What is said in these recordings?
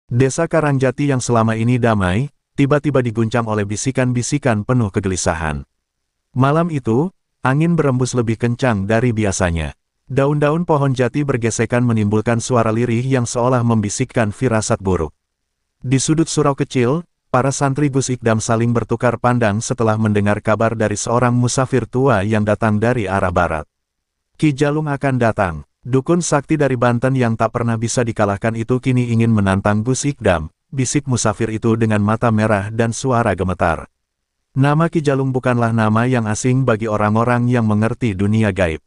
Desa Karangjati yang selama ini damai, tiba-tiba diguncang oleh bisikan-bisikan penuh kegelisahan. Malam itu, angin berembus lebih kencang dari biasanya. Daun-daun pohon jati bergesekan menimbulkan suara lirih yang seolah membisikkan firasat buruk. Di sudut surau kecil, para santri Gus Ikdam saling bertukar pandang setelah mendengar kabar dari seorang musafir tua yang datang dari arah barat. Ki Jalung akan datang. Dukun sakti dari Banten yang tak pernah bisa dikalahkan itu kini ingin menantang Gus Ikdam, bisik musafir itu dengan mata merah dan suara gemetar. Nama Ki Jalung bukanlah nama yang asing bagi orang-orang yang mengerti dunia gaib.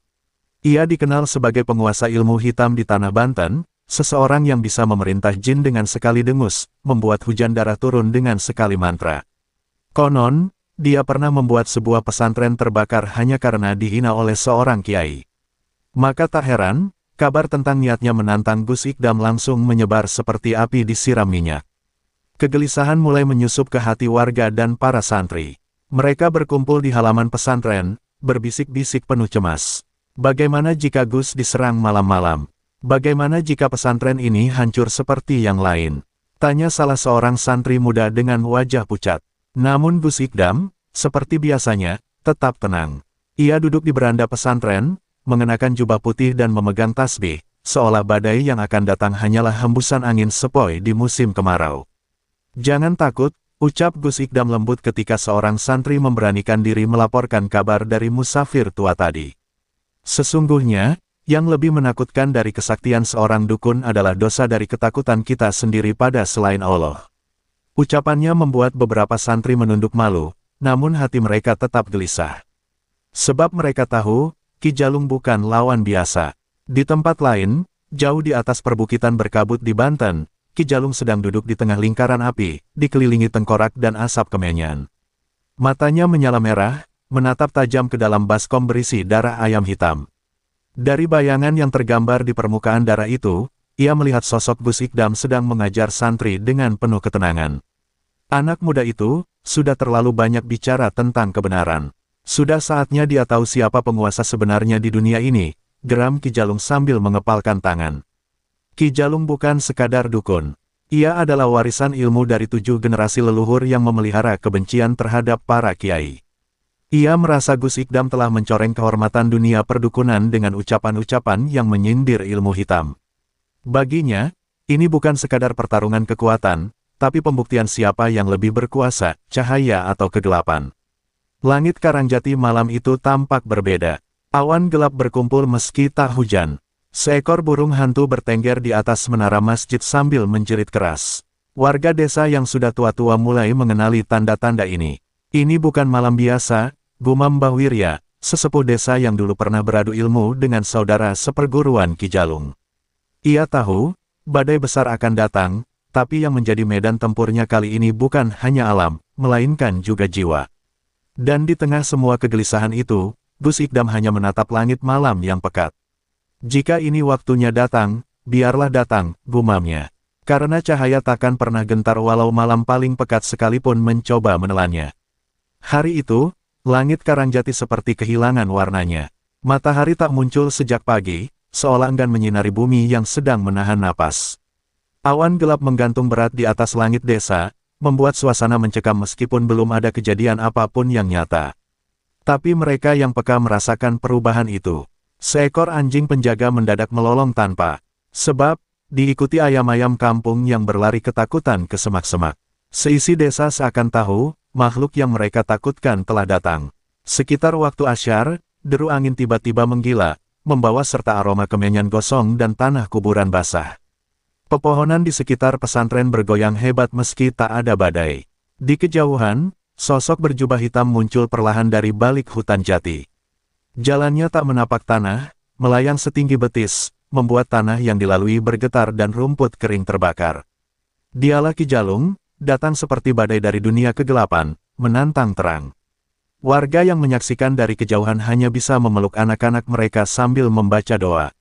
Ia dikenal sebagai penguasa ilmu hitam di tanah Banten, seseorang yang bisa memerintah jin dengan sekali dengus, membuat hujan darah turun dengan sekali mantra. Konon, dia pernah membuat sebuah pesantren terbakar hanya karena dihina oleh seorang kiai. Maka tak heran, kabar tentang niatnya menantang Gus Ikdam langsung menyebar seperti api disiram minyak. Kegelisahan mulai menyusup ke hati warga dan para santri. Mereka berkumpul di halaman pesantren, berbisik-bisik penuh cemas. Bagaimana jika Gus diserang malam-malam? Bagaimana jika pesantren ini hancur seperti yang lain? Tanya salah seorang santri muda dengan wajah pucat. Namun Gus Ikdam, seperti biasanya, tetap tenang. Ia duduk di beranda pesantren, mengenakan jubah putih dan memegang tasbih, seolah badai yang akan datang hanyalah hembusan angin sepoi di musim kemarau. Jangan takut, ucap Gus Ikdam lembut ketika seorang santri memberanikan diri melaporkan kabar dari musafir tua tadi. Sesungguhnya, yang lebih menakutkan dari kesaktian seorang dukun adalah dosa dari ketakutan kita sendiri pada selain Allah. Ucapannya membuat beberapa santri menunduk malu, namun hati mereka tetap gelisah. Sebab mereka tahu, Ki Jalung bukan lawan biasa. Di tempat lain, jauh di atas perbukitan berkabut di Banten, Ki Jalung sedang duduk di tengah lingkaran api, dikelilingi tengkorak dan asap kemenyan. Matanya menyala merah, menatap tajam ke dalam baskom berisi darah ayam hitam. Dari bayangan yang tergambar di permukaan darah itu, ia melihat sosok Gus Ikdam sedang mengajar santri dengan penuh ketenangan. Anak muda itu, sudah terlalu banyak bicara tentang kebenaran. Sudah saatnya dia tahu siapa penguasa sebenarnya di dunia ini, geram Ki Jalung sambil mengepalkan tangan. Ki Jalung bukan sekadar dukun. Ia adalah warisan ilmu dari 7 generasi leluhur yang memelihara kebencian terhadap para kiai. Ia merasa Gus Ikdam telah mencoreng kehormatan dunia perdukunan dengan ucapan-ucapan yang menyindir ilmu hitam. Baginya, ini bukan sekadar pertarungan kekuatan, tapi pembuktian siapa yang lebih berkuasa, cahaya atau kegelapan. Langit Karangjati malam itu tampak berbeda. Awan gelap berkumpul meski tak hujan. Seekor burung hantu bertengger di atas menara masjid sambil menjerit keras. Warga desa yang sudah tua-tua mulai mengenali tanda-tanda ini. Ini bukan malam biasa, gumam Mbah Wirya, sesepuh desa yang dulu pernah beradu ilmu dengan saudara seperguruan Ki Jalung. Ia tahu, badai besar akan datang, tapi yang menjadi medan tempurnya kali ini bukan hanya alam, melainkan juga jiwa. Dan di tengah semua kegelisahan itu, Gus Ikdam hanya menatap langit malam yang pekat. Jika ini waktunya datang, biarlah datang, gumamnya. Karena cahaya takkan pernah gentar walau malam paling pekat sekalipun mencoba menelannya. Hari itu, langit Karangjati seperti kehilangan warnanya. Matahari tak muncul sejak pagi, seolah enggan menyinari bumi yang sedang menahan napas. Awan gelap menggantung berat di atas langit desa, membuat suasana mencekam meskipun belum ada kejadian apapun yang nyata. Tapi mereka yang peka merasakan perubahan itu. Seekor anjing penjaga mendadak melolong tanpa sebab, diikuti ayam-ayam kampung yang berlari ketakutan ke semak-semak. Seisi desa seakan tahu, makhluk yang mereka takutkan telah datang. Sekitar waktu asyar, deru angin tiba-tiba menggila, membawa serta aroma kemenyan gosong dan tanah kuburan basah. Pepohonan di sekitar pesantren bergoyang hebat meski tak ada badai. Di kejauhan, sosok berjubah hitam muncul perlahan dari balik hutan jati. Jalannya tak menapak tanah, melayang setinggi betis, membuat tanah yang dilalui bergetar dan rumput kering terbakar. Dialah Ki Jalung, datang seperti badai dari dunia kegelapan, menantang terang. Warga yang menyaksikan dari kejauhan hanya bisa memeluk anak-anak mereka sambil membaca doa.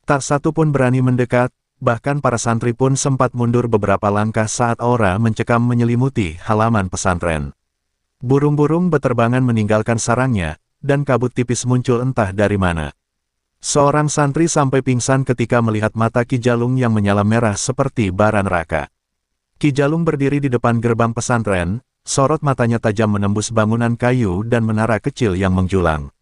Tak satu pun berani mendekat, bahkan para santri pun sempat mundur beberapa langkah saat aura mencekam menyelimuti halaman pesantren. Burung-burung beterbangan meninggalkan sarangnya, dan kabut tipis muncul entah dari mana. Seorang santri sampai pingsan ketika melihat mata Ki Jalung yang menyala merah seperti bara neraka. Ki Jalung berdiri di depan gerbang pesantren, sorot matanya tajam menembus bangunan kayu dan menara kecil yang menjulang.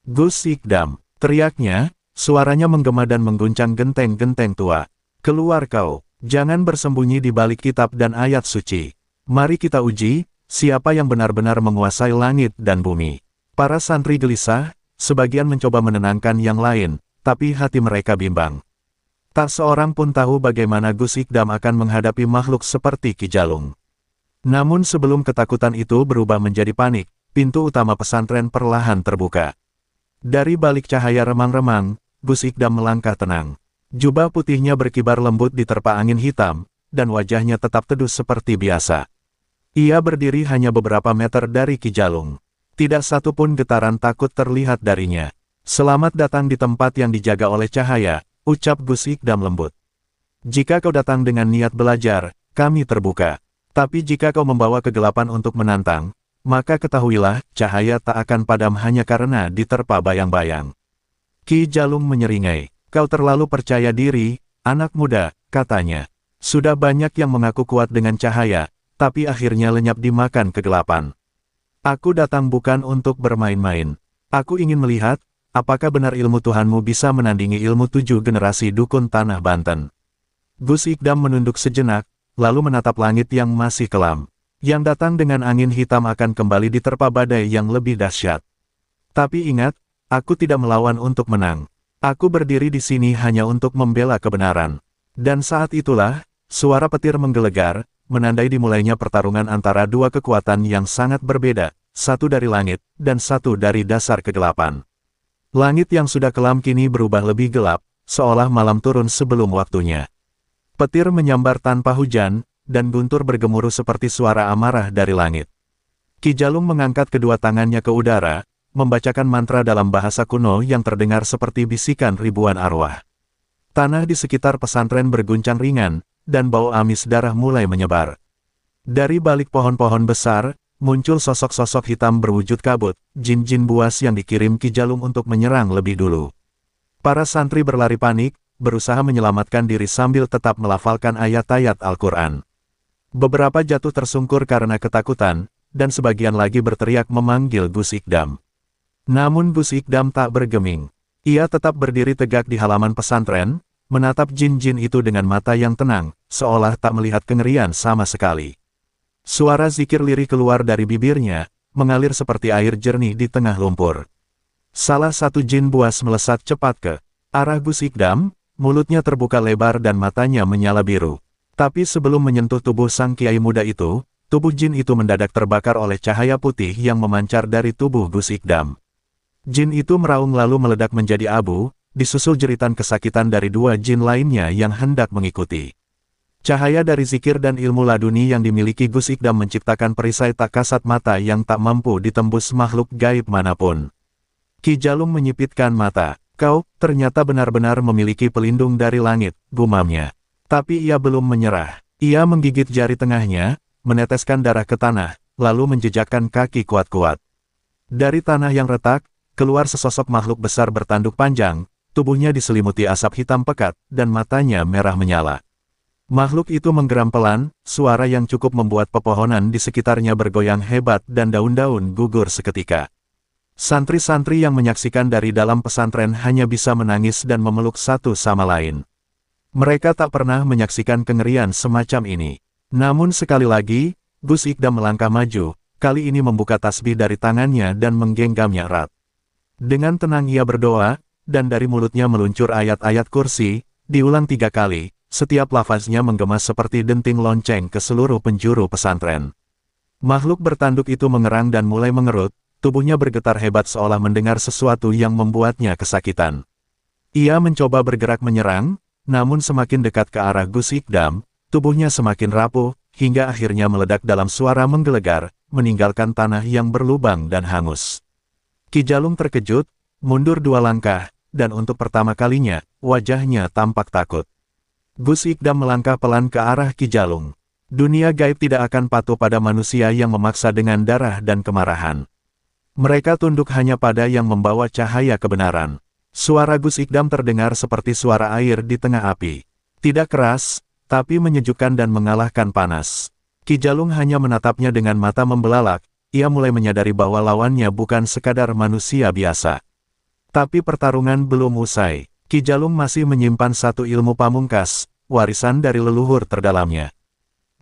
"Gus Ikdam!" teriaknya, suaranya menggema dan mengguncang genteng-genteng tua. "Keluar kau, jangan bersembunyi di balik kitab dan ayat suci. Mari kita uji, siapa yang benar-benar menguasai langit dan bumi." Para santri gelisah, sebagian mencoba menenangkan yang lain, tapi hati mereka bimbang. Tak seorang pun tahu bagaimana Gus Ikdam akan menghadapi makhluk seperti Ki Jalung. Namun sebelum ketakutan itu berubah menjadi panik, pintu utama pesantren perlahan terbuka. Dari balik cahaya remang-remang, Gus Ikdam melangkah tenang. Jubah putihnya berkibar lembut diterpa angin hitam, dan wajahnya tetap teduh seperti biasa. Ia berdiri hanya beberapa meter dari Ki Jalung. Tidak satu pun getaran takut terlihat darinya. "Selamat datang di tempat yang dijaga oleh cahaya," ucap Gus Ikdam lembut. "Jika kau datang dengan niat belajar, kami terbuka. Tapi jika kau membawa kegelapan untuk menantang, maka ketahuilah, cahaya tak akan padam hanya karena diterpa bayang-bayang." Ki Jalung menyeringai. "Kau terlalu percaya diri, anak muda," katanya. "Sudah banyak yang mengaku kuat dengan cahaya, tapi akhirnya lenyap dimakan kegelapan. Aku datang bukan untuk bermain-main. Aku ingin melihat, apakah benar ilmu Tuhanmu bisa menandingi ilmu 7 generasi dukun tanah Banten." Gus Ikdam menunduk sejenak, lalu menatap langit yang masih kelam. Yang datang dengan angin hitam akan kembali diterpa badai yang lebih dahsyat. "Tapi ingat, aku tidak melawan untuk menang. Aku berdiri di sini hanya untuk membela kebenaran." Dan saat itulah, suara petir menggelegar, menandai dimulainya pertarungan antara dua kekuatan yang sangat berbeda, satu dari langit, dan satu dari dasar kegelapan. Langit yang sudah kelam kini berubah lebih gelap, seolah malam turun sebelum waktunya. Petir menyambar tanpa hujan, dan guntur bergemuruh seperti suara amarah dari langit. Ki Jalung mengangkat kedua tangannya ke udara, membacakan mantra dalam bahasa kuno yang terdengar seperti bisikan ribuan arwah. Tanah di sekitar pesantren berguncang ringan, dan bau amis darah mulai menyebar. Dari balik pohon-pohon besar, muncul sosok-sosok hitam berwujud kabut, jin-jin buas yang dikirim Ki Jalung untuk menyerang lebih dulu. Para santri berlari panik, berusaha menyelamatkan diri sambil tetap melafalkan ayat-ayat Al-Quran. Beberapa jatuh tersungkur karena ketakutan, dan sebagian lagi berteriak memanggil Gus Ikdam. Namun Gus Ikdam tak bergeming. Ia tetap berdiri tegak di halaman pesantren, menatap jin-jin itu dengan mata yang tenang, seolah tak melihat kengerian sama sekali. Suara zikir lirih keluar dari bibirnya, mengalir seperti air jernih di tengah lumpur. Salah satu jin buas melesat cepat ke arah Gus Ikdam, mulutnya terbuka lebar dan matanya menyala biru. Tapi sebelum menyentuh tubuh sang kiai muda itu, tubuh jin itu mendadak terbakar oleh cahaya putih yang memancar dari tubuh Gus Ikdam. Jin itu meraung lalu meledak menjadi abu, disusul jeritan kesakitan dari dua jin lainnya yang hendak mengikuti. Cahaya dari zikir dan ilmu laduni yang dimiliki Gus Ikdam menciptakan perisai tak kasat mata yang tak mampu ditembus makhluk gaib manapun. Ki Jalung menyipitkan mata. "Kau, ternyata benar-benar memiliki pelindung dari langit," gumamnya. Tapi ia belum menyerah. Ia menggigit jari tengahnya, meneteskan darah ke tanah, lalu menjejakkan kaki kuat-kuat. Dari tanah yang retak, keluar sesosok makhluk besar bertanduk panjang, tubuhnya diselimuti asap hitam pekat, dan matanya merah menyala. Makhluk itu menggeram pelan, suara yang cukup membuat pepohonan di sekitarnya bergoyang hebat dan daun-daun gugur seketika. Santri-santri yang menyaksikan dari dalam pesantren hanya bisa menangis dan memeluk satu sama lain. Mereka tak pernah menyaksikan kengerian semacam ini. Namun sekali lagi, Gus Ikdam melangkah maju, kali ini membuka tasbih dari tangannya dan menggenggamnya erat. Dengan tenang ia berdoa, dan dari mulutnya meluncur ayat-ayat kursi, diulang 3 kali, setiap lafaznya menggema seperti denting lonceng ke seluruh penjuru pesantren. Makhluk bertanduk itu mengerang dan mulai mengerut, tubuhnya bergetar hebat seolah mendengar sesuatu yang membuatnya kesakitan. Ia mencoba bergerak menyerang, namun semakin dekat ke arah Gus Ikdam, tubuhnya semakin rapuh, hingga akhirnya meledak dalam suara menggelegar, meninggalkan tanah yang berlubang dan hangus. Ki Jalung terkejut, mundur 2 langkah, dan untuk pertama kalinya, wajahnya tampak takut. Gus Ikdam melangkah pelan ke arah Ki Jalung. Dunia gaib tidak akan patuh pada manusia yang memaksa dengan darah dan kemarahan. Mereka tunduk hanya pada yang membawa cahaya kebenaran. Suara Gus Ikdam terdengar seperti suara air di tengah api. Tidak keras, tapi menyejukkan dan mengalahkan panas. Ki Jalung hanya menatapnya dengan mata membelalak, ia mulai menyadari bahwa lawannya bukan sekadar manusia biasa. Tapi pertarungan belum usai. Ki Jalung masih menyimpan satu ilmu pamungkas, warisan dari leluhur terdalamnya.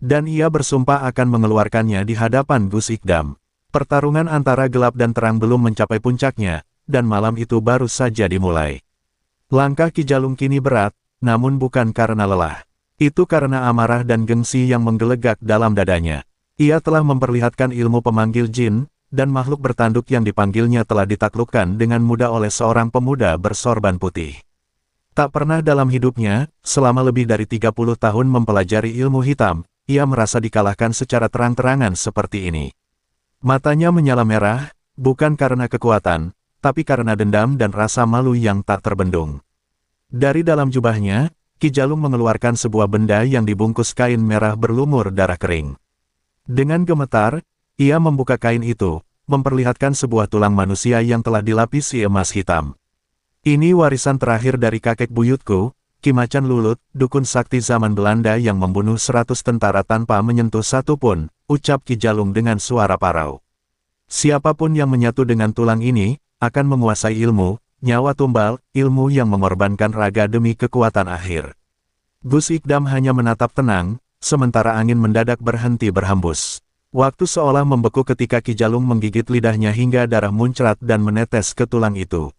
Dan ia bersumpah akan mengeluarkannya di hadapan Gus Ikdam. Pertarungan antara gelap dan terang belum mencapai puncaknya, dan malam itu baru saja dimulai. Langkah Ki Jalung kini berat, namun bukan karena lelah. Itu karena amarah dan gengsi yang menggelegak dalam dadanya. Ia telah memperlihatkan ilmu pemanggil jin, dan makhluk bertanduk yang dipanggilnya telah ditaklukkan dengan mudah oleh seorang pemuda bersorban putih. Tak pernah dalam hidupnya, selama lebih dari 30 tahun mempelajari ilmu hitam, ia merasa dikalahkan secara terang-terangan seperti ini. Matanya menyala merah, bukan karena kekuatan, tapi karena dendam dan rasa malu yang tak terbendung. Dari dalam jubahnya, Ki Jalung mengeluarkan sebuah benda yang dibungkus kain merah berlumur darah kering. Dengan gemetar, ia membuka kain itu, memperlihatkan sebuah tulang manusia yang telah dilapisi emas hitam. Ini warisan terakhir dari kakek buyutku, Ki Macan Lulut, dukun sakti zaman Belanda yang membunuh 100 tentara tanpa menyentuh satu pun, ucap Ki Jalung dengan suara parau. Siapapun yang menyatu dengan tulang ini, akan menguasai ilmu, nyawa tumbal, ilmu yang mengorbankan raga demi kekuatan akhir. Gus Ikdam hanya menatap tenang, sementara angin mendadak berhenti berhembus. Waktu seolah membeku ketika Ki Jalung menggigit lidahnya hingga darah muncrat dan menetes ke tulang itu.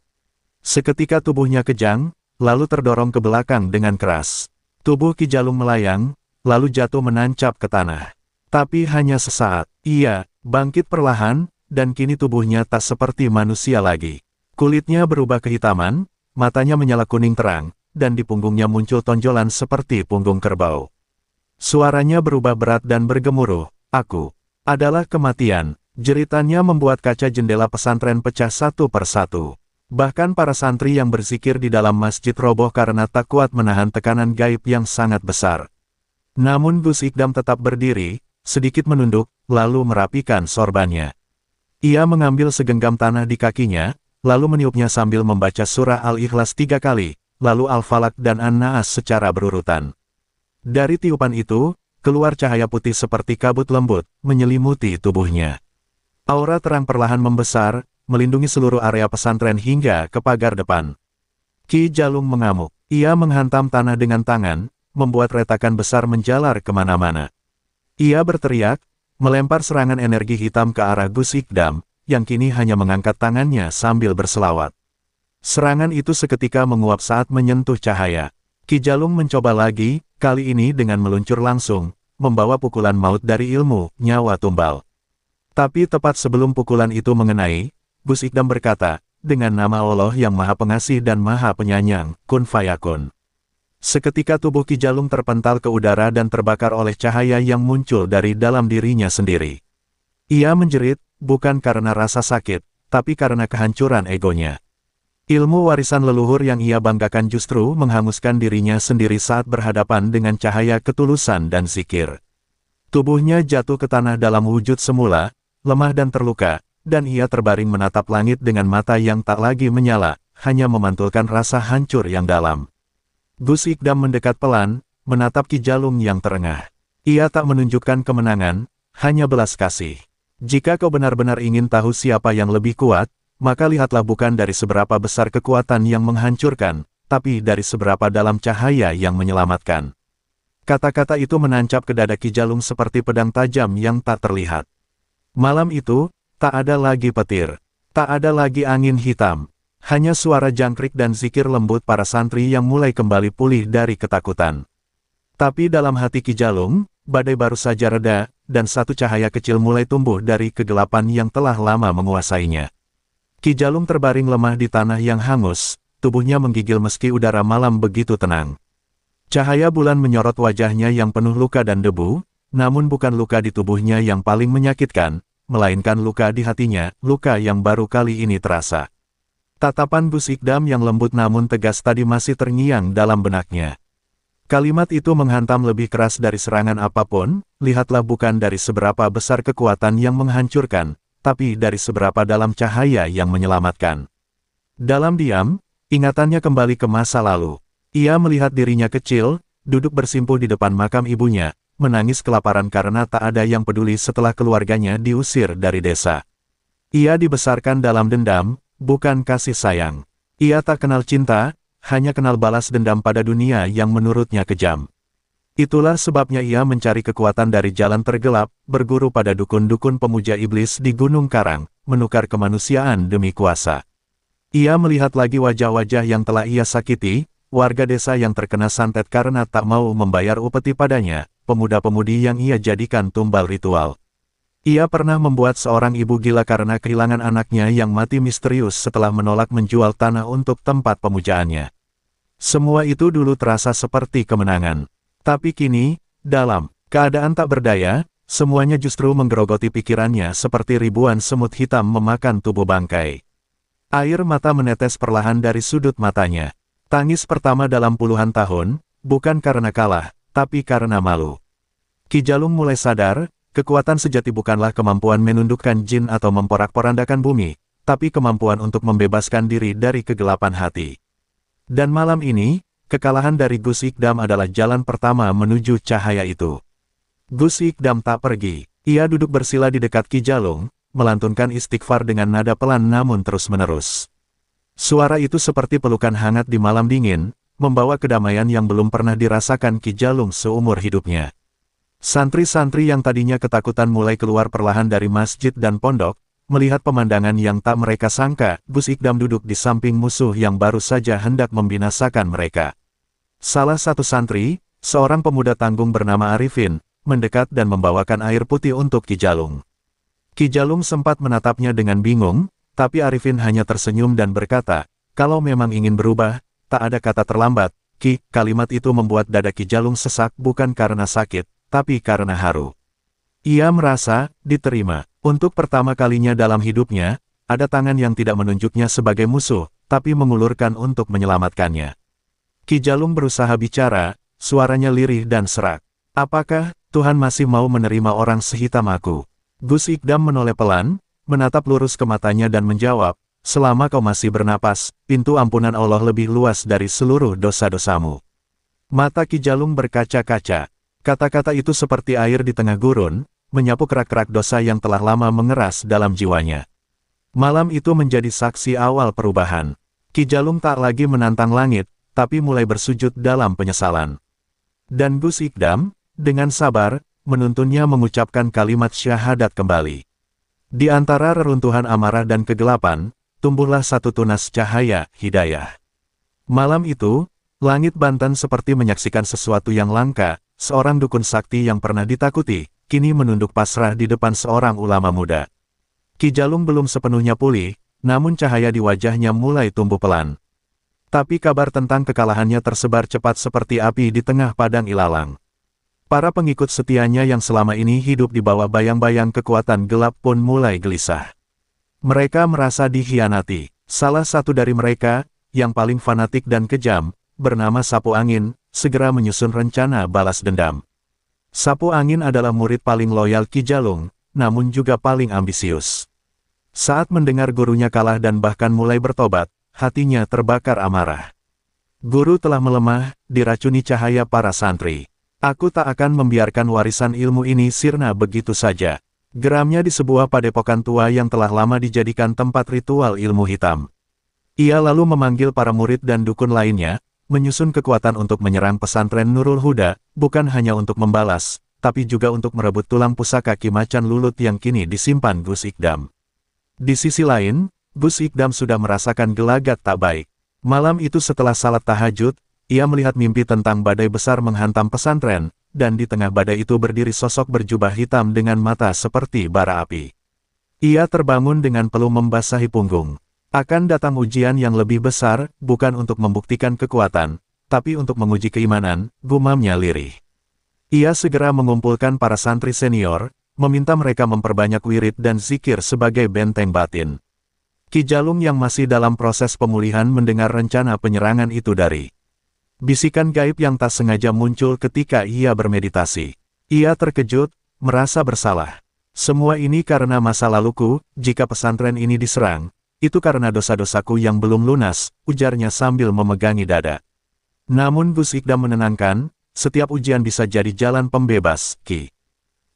Seketika tubuhnya kejang, lalu terdorong ke belakang dengan keras. Tubuh Ki Jalung melayang, lalu jatuh menancap ke tanah. Tapi hanya sesaat, ia bangkit perlahan, dan kini tubuhnya tak seperti manusia lagi. Kulitnya berubah kehitaman, matanya menyala kuning terang, dan di punggungnya muncul tonjolan seperti punggung kerbau. Suaranya berubah berat dan bergemuruh, "Aku adalah kematian." Jeritannya membuat kaca jendela pesantren pecah satu persatu. Bahkan para santri yang berzikir di dalam masjid roboh karena tak kuat menahan tekanan gaib yang sangat besar. Namun Gus Ikdam tetap berdiri, sedikit menunduk, lalu merapikan sorbannya. Ia mengambil segenggam tanah di kakinya, lalu meniupnya sambil membaca surah Al-Ikhlas 3 kali, lalu Al-Falaq dan An-Naas secara berurutan. Dari tiupan itu, keluar cahaya putih seperti kabut lembut, menyelimuti tubuhnya. Aura terang perlahan membesar, melindungi seluruh area pesantren hingga ke pagar depan. Ki Jalung mengamuk. Ia menghantam tanah dengan tangan, membuat retakan besar menjalar kemana-mana. Ia berteriak, melempar serangan energi hitam ke arah Gus Ikdam, yang kini hanya mengangkat tangannya sambil berselawat. Serangan itu seketika menguap saat menyentuh cahaya. Ki Jalung mencoba lagi, kali ini dengan meluncur langsung, membawa pukulan maut dari ilmu, nyawa tumbal. Tapi tepat sebelum pukulan itu mengenai, Gus Ikdam berkata, dengan nama Allah yang Maha Pengasih dan Maha Penyayang, Kun Fayakun. Seketika tubuh Ki Jalung terpental ke udara dan terbakar oleh cahaya yang muncul dari dalam dirinya sendiri. Ia menjerit, bukan karena rasa sakit, tapi karena kehancuran egonya. Ilmu warisan leluhur yang ia banggakan justru menghanguskan dirinya sendiri saat berhadapan dengan cahaya ketulusan dan zikir. Tubuhnya jatuh ke tanah dalam wujud semula, lemah dan terluka, dan ia terbaring menatap langit dengan mata yang tak lagi menyala, hanya memantulkan rasa hancur yang dalam. Gus Ikdam mendekat pelan, menatap Ki Jalung yang terengah. Ia tak menunjukkan kemenangan, hanya belas kasih. Jika kau benar-benar ingin tahu siapa yang lebih kuat, maka lihatlah bukan dari seberapa besar kekuatan yang menghancurkan, tapi dari seberapa dalam cahaya yang menyelamatkan. Kata-kata itu menancap ke dada Ki Jalung seperti pedang tajam yang tak terlihat. Malam itu, tak ada lagi petir, tak ada lagi angin hitam, hanya suara jangkrik dan zikir lembut para santri yang mulai kembali pulih dari ketakutan. Tapi dalam hati Ki Jalung, badai baru saja reda, dan satu cahaya kecil mulai tumbuh dari kegelapan yang telah lama menguasainya. Ki Jalung terbaring lemah di tanah yang hangus, tubuhnya menggigil meski udara malam begitu tenang. Cahaya bulan menyorot wajahnya yang penuh luka dan debu, namun bukan luka di tubuhnya yang paling menyakitkan, melainkan luka di hatinya, luka yang baru kali ini terasa. Tatapan Gus Ikdam yang lembut namun tegas tadi masih terngiang dalam benaknya. Kalimat itu menghantam lebih keras dari serangan apapun, lihatlah bukan dari seberapa besar kekuatan yang menghancurkan, tapi dari seberapa dalam cahaya yang menyelamatkan. Dalam diam, ingatannya kembali ke masa lalu. Ia melihat dirinya kecil, duduk bersimpuh di depan makam ibunya, menangis kelaparan karena tak ada yang peduli setelah keluarganya diusir dari desa. Ia dibesarkan dalam dendam, bukan kasih sayang. Ia tak kenal cinta, hanya kenal balas dendam pada dunia yang menurutnya kejam. Itulah sebabnya ia mencari kekuatan dari jalan tergelap, berguru pada dukun-dukun pemuja iblis di Gunung Karang, menukar kemanusiaan demi kuasa. Ia melihat lagi wajah-wajah yang telah ia sakiti, warga desa yang terkena santet karena tak mau membayar upeti padanya, pemuda-pemudi yang ia jadikan tumbal ritual. Ia pernah membuat seorang ibu gila karena kehilangan anaknya yang mati misterius setelah menolak menjual tanah untuk tempat pemujaannya. Semua itu dulu terasa seperti kemenangan. Tapi kini, dalam keadaan tak berdaya, semuanya justru menggerogoti pikirannya seperti ribuan semut hitam memakan tubuh bangkai. Air mata menetes perlahan dari sudut matanya. Tangis pertama dalam puluhan tahun, bukan karena kalah, tapi karena malu. Ki Jalung mulai sadar, kekuatan sejati bukanlah kemampuan menundukkan jin atau memporak-porandakan bumi, tapi kemampuan untuk membebaskan diri dari kegelapan hati. Dan malam ini, kekalahan dari Gus Ikdam adalah jalan pertama menuju cahaya itu. Gus Ikdam tak pergi. Ia duduk bersila di dekat Ki Jalung, melantunkan istighfar dengan nada pelan namun terus-menerus. Suara itu seperti pelukan hangat di malam dingin, membawa kedamaian yang belum pernah dirasakan Ki Jalung seumur hidupnya. Santri-santri yang tadinya ketakutan mulai keluar perlahan dari masjid dan pondok, melihat pemandangan yang tak mereka sangka, Gus Ikdam duduk di samping musuh yang baru saja hendak membinasakan mereka. Salah satu santri, seorang pemuda tanggung bernama Arifin, mendekat dan membawakan air putih untuk Ki Jalung. Ki Jalung sempat menatapnya dengan bingung, tapi Arifin hanya tersenyum dan berkata, "Kalau memang ingin berubah, tak ada kata terlambat, Ki." Kalimat itu membuat dada Ki Jalung sesak bukan karena sakit, tapi karena haru. Ia merasa diterima. Untuk pertama kalinya dalam hidupnya, ada tangan yang tidak menunjuknya sebagai musuh, tapi mengulurkan untuk menyelamatkannya. Ki Jalung berusaha bicara, suaranya lirih dan serak. "Apakah Tuhan masih mau menerima orang sehitam aku?" Gus Ikdam menoleh pelan, menatap lurus ke matanya dan menjawab, "Selama kau masih bernapas, pintu ampunan Allah lebih luas dari seluruh dosa-dosamu." Mata Ki Jalung berkaca-kaca. Kata-kata itu seperti air di tengah gurun, menyapu kerak-kerak dosa yang telah lama mengeras dalam jiwanya. Malam itu menjadi saksi awal perubahan. Ki Jalung tak lagi menantang langit, tapi mulai bersujud dalam penyesalan. Dan Gus Ikdam, dengan sabar, menuntunnya mengucapkan kalimat syahadat kembali. Di antara reruntuhan amarah dan kegelapan, tumbuhlah satu tunas cahaya, hidayah. Malam itu, langit Banten seperti menyaksikan sesuatu yang langka, seorang dukun sakti yang pernah ditakuti, kini menunduk pasrah di depan seorang ulama muda. Ki Jalung belum sepenuhnya pulih, namun cahaya di wajahnya mulai tumbuh pelan. Tapi kabar tentang kekalahannya tersebar cepat seperti api di tengah padang ilalang. Para pengikut setianya yang selama ini hidup di bawah bayang-bayang kekuatan gelap pun mulai gelisah. Mereka merasa dikhianati. Salah satu dari mereka, yang paling fanatik dan kejam, bernama Sapu Angin, segera menyusun rencana balas dendam. Sapu Angin adalah murid paling loyal Ki Jalung, namun juga paling ambisius. Saat mendengar gurunya kalah dan bahkan mulai bertobat, hatinya terbakar amarah. "Guru telah melemah, diracuni cahaya para santri. Aku tak akan membiarkan warisan ilmu ini sirna begitu saja." Geramnya di sebuah padepokan tua yang telah lama dijadikan tempat ritual ilmu hitam. Ia lalu memanggil para murid dan dukun lainnya, menyusun kekuatan untuk menyerang pesantren Nurul Huda, bukan hanya untuk membalas, tapi juga untuk merebut tulang pusaka Ki Macan Lulut yang kini disimpan Gus Ikdam. Di sisi lain, Gus Ikdam sudah merasakan gelagat tak baik. Malam itu setelah salat tahajud, ia melihat mimpi tentang badai besar menghantam pesantren, dan di tengah badai itu berdiri sosok berjubah hitam dengan mata seperti bara api. Ia terbangun dengan peluh membasahi punggung. Akan datang ujian yang lebih besar, bukan untuk membuktikan kekuatan, tapi untuk menguji keimanan, gumamnya lirih. Ia segera mengumpulkan para santri senior, meminta mereka memperbanyak wirid dan zikir sebagai benteng batin. Ki Jalung yang masih dalam proses pemulihan mendengar rencana penyerangan itu dari bisikan gaib yang tak sengaja muncul ketika ia bermeditasi. Ia terkejut, merasa bersalah. "Semua ini karena masa laluku, jika pesantren ini diserang, itu karena dosa-dosaku yang belum lunas," ujarnya sambil memegangi dada. Namun Gus Ikdam menenangkan, setiap ujian bisa jadi jalan pembebas, Ki.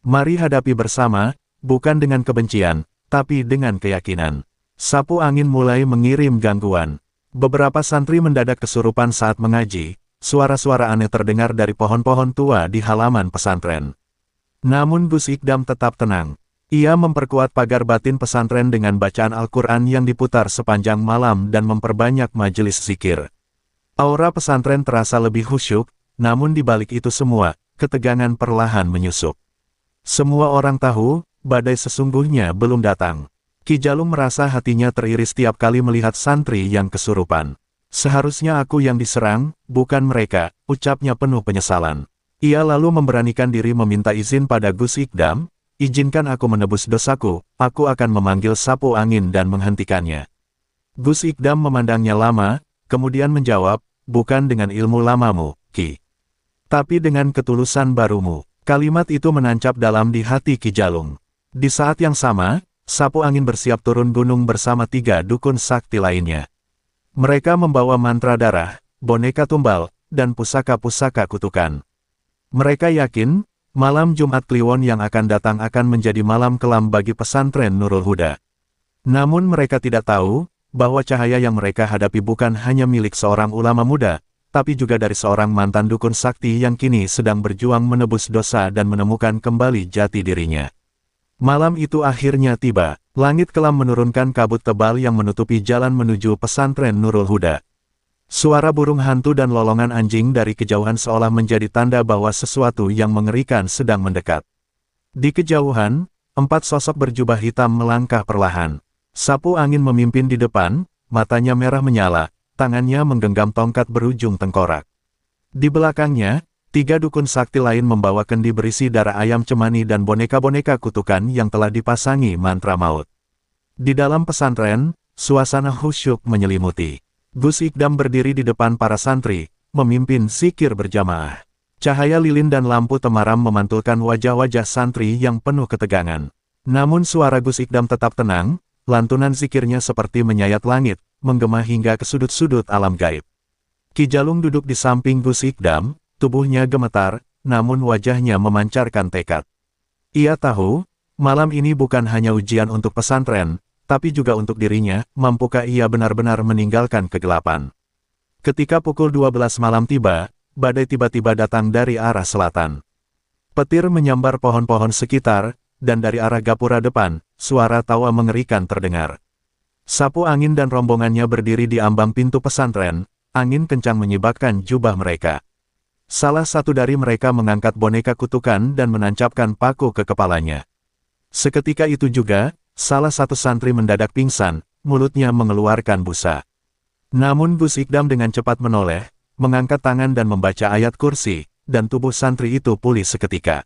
Mari hadapi bersama, bukan dengan kebencian, tapi dengan keyakinan. Sapu angin mulai mengirim gangguan. Beberapa santri mendadak kesurupan saat mengaji, suara-suara aneh terdengar dari pohon-pohon tua di halaman pesantren. Namun Gus Ikdam tetap tenang. Ia memperkuat pagar batin pesantren dengan bacaan Al-Quran yang diputar sepanjang malam dan memperbanyak majelis zikir. Aura pesantren terasa lebih khusyuk, namun di balik itu semua, ketegangan perlahan menyusup. Semua orang tahu, badai sesungguhnya belum datang. Ki Jalung merasa hatinya teriris setiap kali melihat santri yang kesurupan. Seharusnya aku yang diserang, bukan mereka, ucapnya penuh penyesalan. Ia lalu memberanikan diri meminta izin pada Gus Ikdam, izinkan aku menebus dosaku, aku akan memanggil sapu angin dan menghentikannya. Gus Ikdam memandangnya lama, kemudian menjawab, bukan dengan ilmu lamamu, Ki. Tapi dengan ketulusan barumu. Kalimat itu menancap dalam di hati Ki Jalung. Di saat yang sama, sapu angin bersiap turun gunung bersama 3 dukun sakti lainnya. Mereka membawa mantra darah, boneka tumbal, dan pusaka-pusaka kutukan. Mereka yakin, malam Jumat Kliwon yang akan datang akan menjadi malam kelam bagi pesantren Nurul Huda. Namun mereka tidak tahu, bahwa cahaya yang mereka hadapi bukan hanya milik seorang ulama muda, tapi juga dari seorang mantan dukun sakti yang kini sedang berjuang menebus dosa dan menemukan kembali jati dirinya. Malam itu akhirnya tiba, langit kelam menurunkan kabut tebal yang menutupi jalan menuju pesantren Nurul Huda. Suara burung hantu dan lolongan anjing dari kejauhan seolah menjadi tanda bahwa sesuatu yang mengerikan sedang mendekat. Di kejauhan, 4 sosok berjubah hitam melangkah perlahan. Sapu angin memimpin di depan, matanya merah menyala, tangannya menggenggam tongkat berujung tengkorak. Di belakangnya, 3 dukun sakti lain membawa kendi berisi darah ayam cemani dan boneka-boneka kutukan yang telah dipasangi mantra maut. Di dalam pesantren, suasana khusyuk menyelimuti. Gus Ikdam berdiri di depan para santri, memimpin zikir berjamaah. Cahaya lilin dan lampu temaram memantulkan wajah-wajah santri yang penuh ketegangan. Namun suara Gus Ikdam tetap tenang, lantunan zikirnya seperti menyayat langit, menggema hingga ke sudut-sudut alam gaib. Ki Jalung duduk di samping Gus Ikdam, tubuhnya gemetar, namun wajahnya memancarkan tekad. Ia tahu, malam ini bukan hanya ujian untuk pesantren, tapi juga untuk dirinya, mampukah ia benar-benar meninggalkan kegelapan. Ketika pukul 12 malam tiba, badai tiba-tiba datang dari arah selatan. Petir menyambar pohon-pohon sekitar, dan dari arah gapura depan, suara tawa mengerikan terdengar. Sapu angin dan rombongannya berdiri di ambang pintu pesantren, angin kencang menyibakkan jubah mereka. Salah satu dari mereka mengangkat boneka kutukan dan menancapkan paku ke kepalanya. Seketika itu juga, salah satu santri mendadak pingsan, mulutnya mengeluarkan busa. Namun Gus Ikdam dengan cepat menoleh, mengangkat tangan dan membaca ayat kursi, dan tubuh santri itu pulih seketika.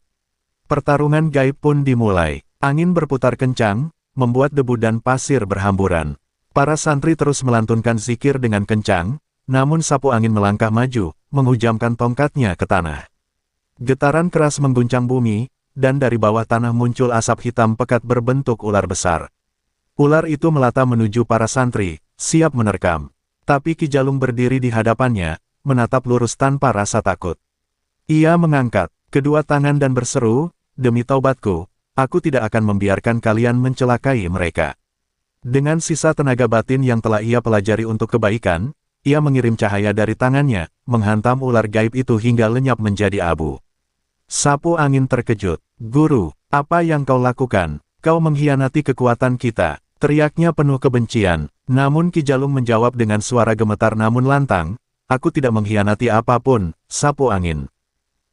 Pertarungan gaib pun dimulai. Angin berputar kencang, membuat debu dan pasir berhamburan. Para santri terus melantunkan zikir dengan kencang, namun sapu angin melangkah maju, menghujamkan tongkatnya ke tanah. Getaran keras mengguncang bumi, dan dari bawah tanah muncul asap hitam pekat berbentuk ular besar. Ular itu melata menuju para santri, siap menerkam. Tapi Ki Jalung berdiri di hadapannya, menatap lurus tanpa rasa takut. Ia mengangkat kedua tangan dan berseru, demi taubatku, aku tidak akan membiarkan kalian mencelakai mereka. Dengan sisa tenaga batin yang telah ia pelajari untuk kebaikan, ia mengirim cahaya dari tangannya, menghantam ular gaib itu hingga lenyap menjadi abu. Sapu angin terkejut. Guru, apa yang kau lakukan? Kau mengkhianati kekuatan kita, teriaknya penuh kebencian. Namun Ki Jalung menjawab dengan suara gemetar namun lantang, aku tidak mengkhianati apapun, sapu angin.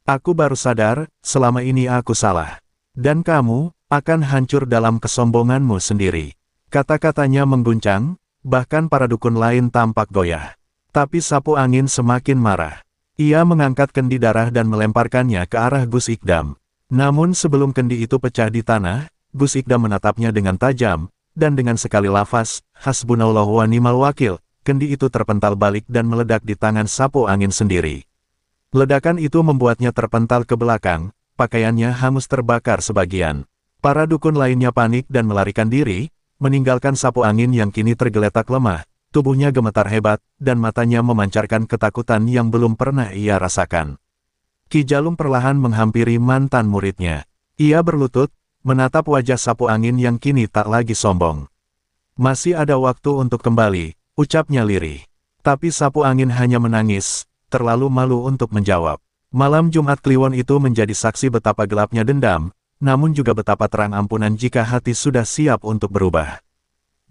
Aku baru sadar, selama ini aku salah. Dan kamu, akan hancur dalam kesombonganmu sendiri. Kata-katanya mengguncang, bahkan para dukun lain tampak goyah. Tapi sapu angin semakin marah. Ia mengangkat kendi darah dan melemparkannya ke arah Gus Ikdam. Namun sebelum kendi itu pecah di tanah, Gus Ikdam menatapnya dengan tajam, dan dengan sekali lafaz, hasbunallahu wa ni'mal wakil, kendi itu terpental balik dan meledak di tangan sapu angin sendiri. Ledakan itu membuatnya terpental ke belakang, pakaiannya hangus terbakar sebagian. Para dukun lainnya panik dan melarikan diri, meninggalkan sapu angin yang kini tergeletak lemah, tubuhnya gemetar hebat, dan matanya memancarkan ketakutan yang belum pernah ia rasakan. Ki Jalung perlahan menghampiri mantan muridnya. Ia berlutut, menatap wajah sapu angin yang kini tak lagi sombong. Masih ada waktu untuk kembali, ucapnya lirih. Tapi sapu angin hanya menangis, terlalu malu untuk menjawab. Malam Jumat Kliwon itu menjadi saksi betapa gelapnya dendam, namun juga betapa terang ampunan jika hati sudah siap untuk berubah.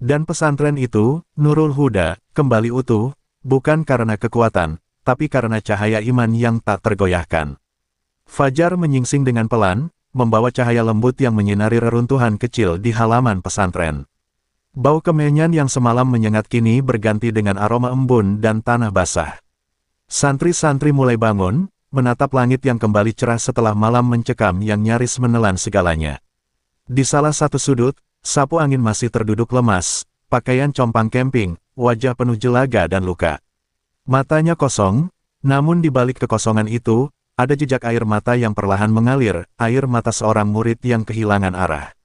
Dan pesantren itu, Nurul Huda, kembali utuh, bukan karena kekuatan, tapi karena cahaya iman yang tak tergoyahkan. Fajar menyingsing dengan pelan, membawa cahaya lembut yang menyinari reruntuhan kecil di halaman pesantren. Bau kemenyan yang semalam menyengat kini berganti dengan aroma embun dan tanah basah. Santri-santri mulai bangun, menatap langit yang kembali cerah setelah malam mencekam yang nyaris menelan segalanya. Di salah satu sudut, sapu angin masih terduduk lemas, pakaian compang camping, wajah penuh jelaga dan luka. Matanya kosong, namun di balik kekosongan itu, ada jejak air mata yang perlahan mengalir, air mata seorang murid yang kehilangan arah.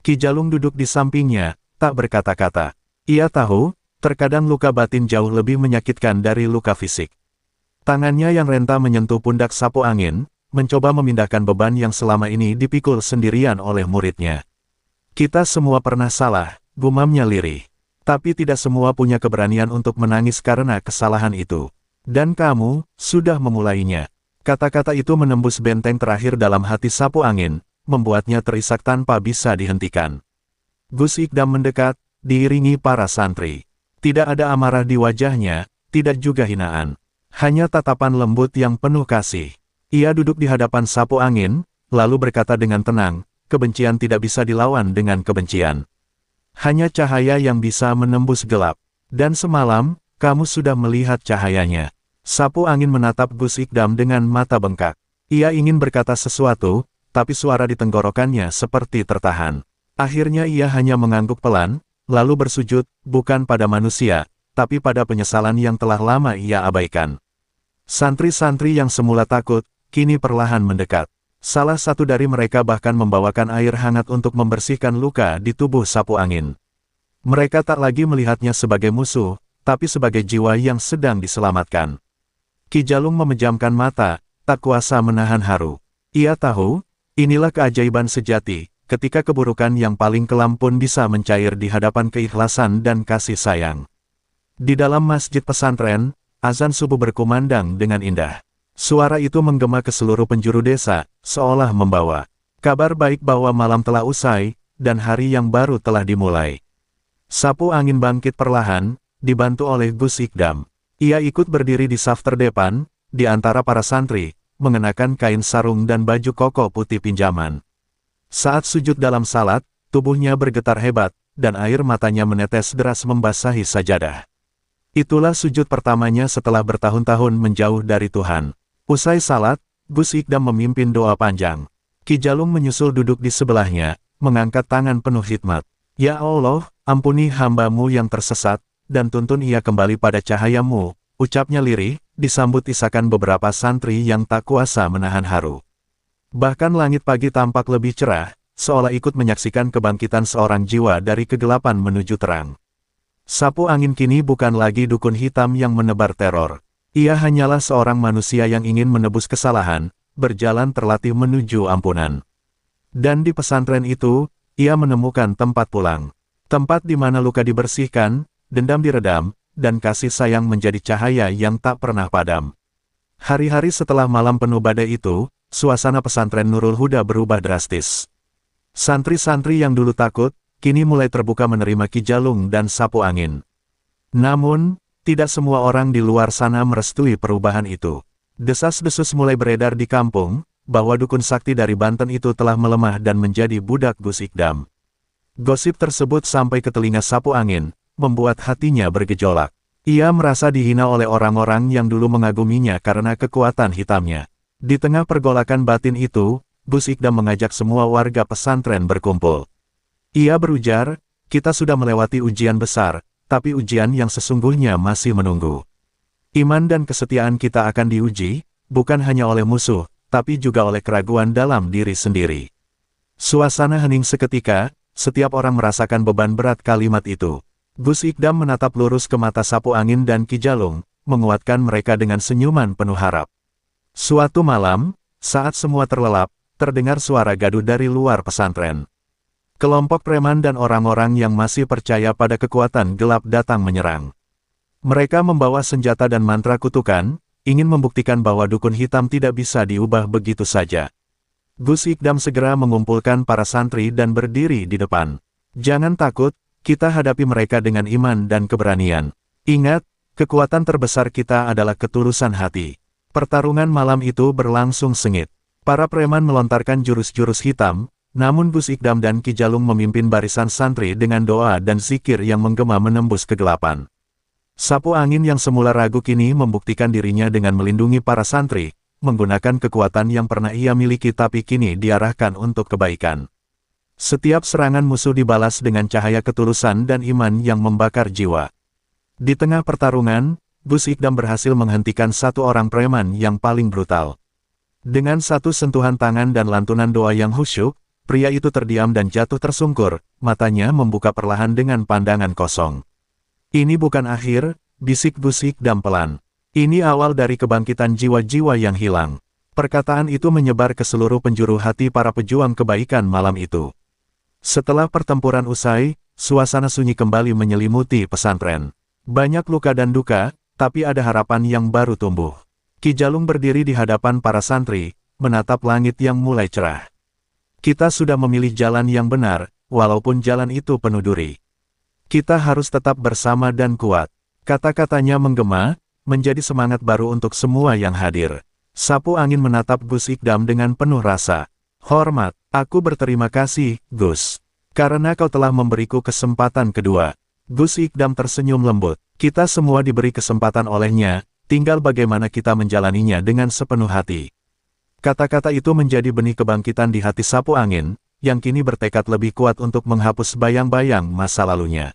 Ki Jalung duduk di sampingnya, tak berkata-kata. Ia tahu, terkadang luka batin jauh lebih menyakitkan dari luka fisik. Tangannya yang renta menyentuh pundak sapu angin, mencoba memindahkan beban yang selama ini dipikul sendirian oleh muridnya. Kita semua pernah salah, gumamnya lirih. Tapi tidak semua punya keberanian untuk menangis karena kesalahan itu. Dan kamu, sudah memulainya. Kata-kata itu menembus benteng terakhir dalam hati sapu angin, membuatnya terisak tanpa bisa dihentikan. Gus Ikdam mendekat, diiringi para santri. Tidak ada amarah di wajahnya, tidak juga hinaan. Hanya tatapan lembut yang penuh kasih. Ia duduk di hadapan sapu angin, lalu berkata dengan tenang, kebencian tidak bisa dilawan dengan kebencian. Hanya cahaya yang bisa menembus gelap. Dan semalam, kamu sudah melihat cahayanya. Sapu angin menatap Gus Ikdam dengan mata bengkak. Ia ingin berkata sesuatu, tapi suara di tenggorokannya seperti tertahan. Akhirnya ia hanya mengangguk pelan, lalu bersujud, bukan pada manusia, tapi pada penyesalan yang telah lama ia abaikan. Santri-santri yang semula takut, kini perlahan mendekat. Salah satu dari mereka bahkan membawakan air hangat untuk membersihkan luka di tubuh sapu angin. Mereka tak lagi melihatnya sebagai musuh, tapi sebagai jiwa yang sedang diselamatkan. Ki Jalung memejamkan mata, tak kuasa menahan haru. Ia tahu, inilah keajaiban sejati, ketika keburukan yang paling kelam pun bisa mencair di hadapan keikhlasan dan kasih sayang. Di dalam masjid pesantren, azan subuh berkumandang dengan indah. Suara itu menggema ke seluruh penjuru desa, seolah membawa kabar baik bahwa malam telah usai, dan hari yang baru telah dimulai. Sapu angin bangkit perlahan, dibantu oleh Gus Ikdam. Ia ikut berdiri di saf terdepan, di antara para santri, mengenakan kain sarung dan baju koko putih pinjaman. Saat sujud dalam salat, tubuhnya bergetar hebat, dan air matanya menetes deras membasahi sajadah. Itulah sujud pertamanya setelah bertahun-tahun menjauh dari Tuhan. Usai salat, Gus Ikdam memimpin doa panjang. Ki Jalung menyusul duduk di sebelahnya, mengangkat tangan penuh hikmat. Ya Allah, ampuni hamba-Mu yang tersesat, dan tuntun ia kembali pada cahaya-Mu, ucapnya lirih, disambut isakan beberapa santri yang tak kuasa menahan haru. Bahkan langit pagi tampak lebih cerah, seolah ikut menyaksikan kebangkitan seorang jiwa dari kegelapan menuju terang. Sapu angin kini bukan lagi dukun hitam yang menebar teror. Ia hanyalah seorang manusia yang ingin menebus kesalahan, berjalan terlatih menuju ampunan. Dan di pesantren itu, ia menemukan tempat pulang. Tempat di mana luka dibersihkan, dendam diredam, dan kasih sayang menjadi cahaya yang tak pernah padam. Hari-hari setelah malam penuh badai itu, suasana pesantren Nurul Huda berubah drastis. Santri-santri yang dulu takut, kini mulai terbuka menerima Ki Jalung dan sapu angin. Namun, tidak semua orang di luar sana merestui perubahan itu. Desas-desus mulai beredar di kampung, bahwa dukun sakti dari Banten itu telah melemah dan menjadi budak Gus Ikdam. Gosip tersebut sampai ke telinga sapu angin, membuat hatinya bergejolak. Ia merasa dihina oleh orang-orang yang dulu mengaguminya karena kekuatan hitamnya. Di tengah pergolakan batin itu, Gus Ikdam mengajak semua warga pesantren berkumpul. Ia berujar, kita sudah melewati ujian besar, tapi ujian yang sesungguhnya masih menunggu. Iman dan kesetiaan kita akan diuji, bukan hanya oleh musuh, tapi juga oleh keraguan dalam diri sendiri. Suasana hening seketika, setiap orang merasakan beban berat kalimat itu. Gus Ikdam menatap lurus ke mata sapu angin dan Ki Jalung, menguatkan mereka dengan senyuman penuh harap. Suatu malam, saat semua terlelap, terdengar suara gaduh dari luar pesantren. Kelompok preman dan orang-orang yang masih percaya pada kekuatan gelap datang menyerang. Mereka membawa senjata dan mantra kutukan, ingin membuktikan bahwa dukun hitam tidak bisa diubah begitu saja. Gus Ikdam segera mengumpulkan para santri dan berdiri di depan. Jangan takut, kita hadapi mereka dengan iman dan keberanian. Ingat, kekuatan terbesar kita adalah ketulusan hati. Pertarungan malam itu berlangsung sengit. Para preman melontarkan jurus-jurus hitam, namun Gus Ikdam dan Ki Jalung memimpin barisan santri dengan doa dan zikir yang menggema menembus kegelapan. Sapu angin yang semula ragu kini membuktikan dirinya dengan melindungi para santri, menggunakan kekuatan yang pernah ia miliki tapi kini diarahkan untuk kebaikan. Setiap serangan musuh dibalas dengan cahaya ketulusan dan iman yang membakar jiwa. Di tengah pertarungan, Gus Ikdam berhasil menghentikan satu orang preman yang paling brutal. Dengan satu sentuhan tangan dan lantunan doa yang khusyuk, pria itu terdiam dan jatuh tersungkur, matanya membuka perlahan dengan pandangan kosong. Ini bukan akhir, bisik Gus Ikdam pelan. Ini awal dari kebangkitan jiwa-jiwa yang hilang. Perkataan itu menyebar ke seluruh penjuru hati para pejuang kebaikan malam itu. Setelah pertempuran usai, suasana sunyi kembali menyelimuti pesantren. Banyak luka dan duka, tapi ada harapan yang baru tumbuh. Ki Jalung berdiri di hadapan para santri, menatap langit yang mulai cerah. Kita sudah memilih jalan yang benar, walaupun jalan itu penuh duri. Kita harus tetap bersama dan kuat. Kata-katanya menggema, menjadi semangat baru untuk semua yang hadir. Sapu angin menatap Gus Ikdam dengan penuh rasa hormat. Aku berterima kasih, Gus. Karena kau telah memberiku kesempatan kedua. Gus Ikdam tersenyum lembut. Kita semua diberi kesempatan olehnya, tinggal bagaimana kita menjalaninya dengan sepenuh hati. Kata-kata itu menjadi benih kebangkitan di hati sapu angin, yang kini bertekad lebih kuat untuk menghapus bayang-bayang masa lalunya.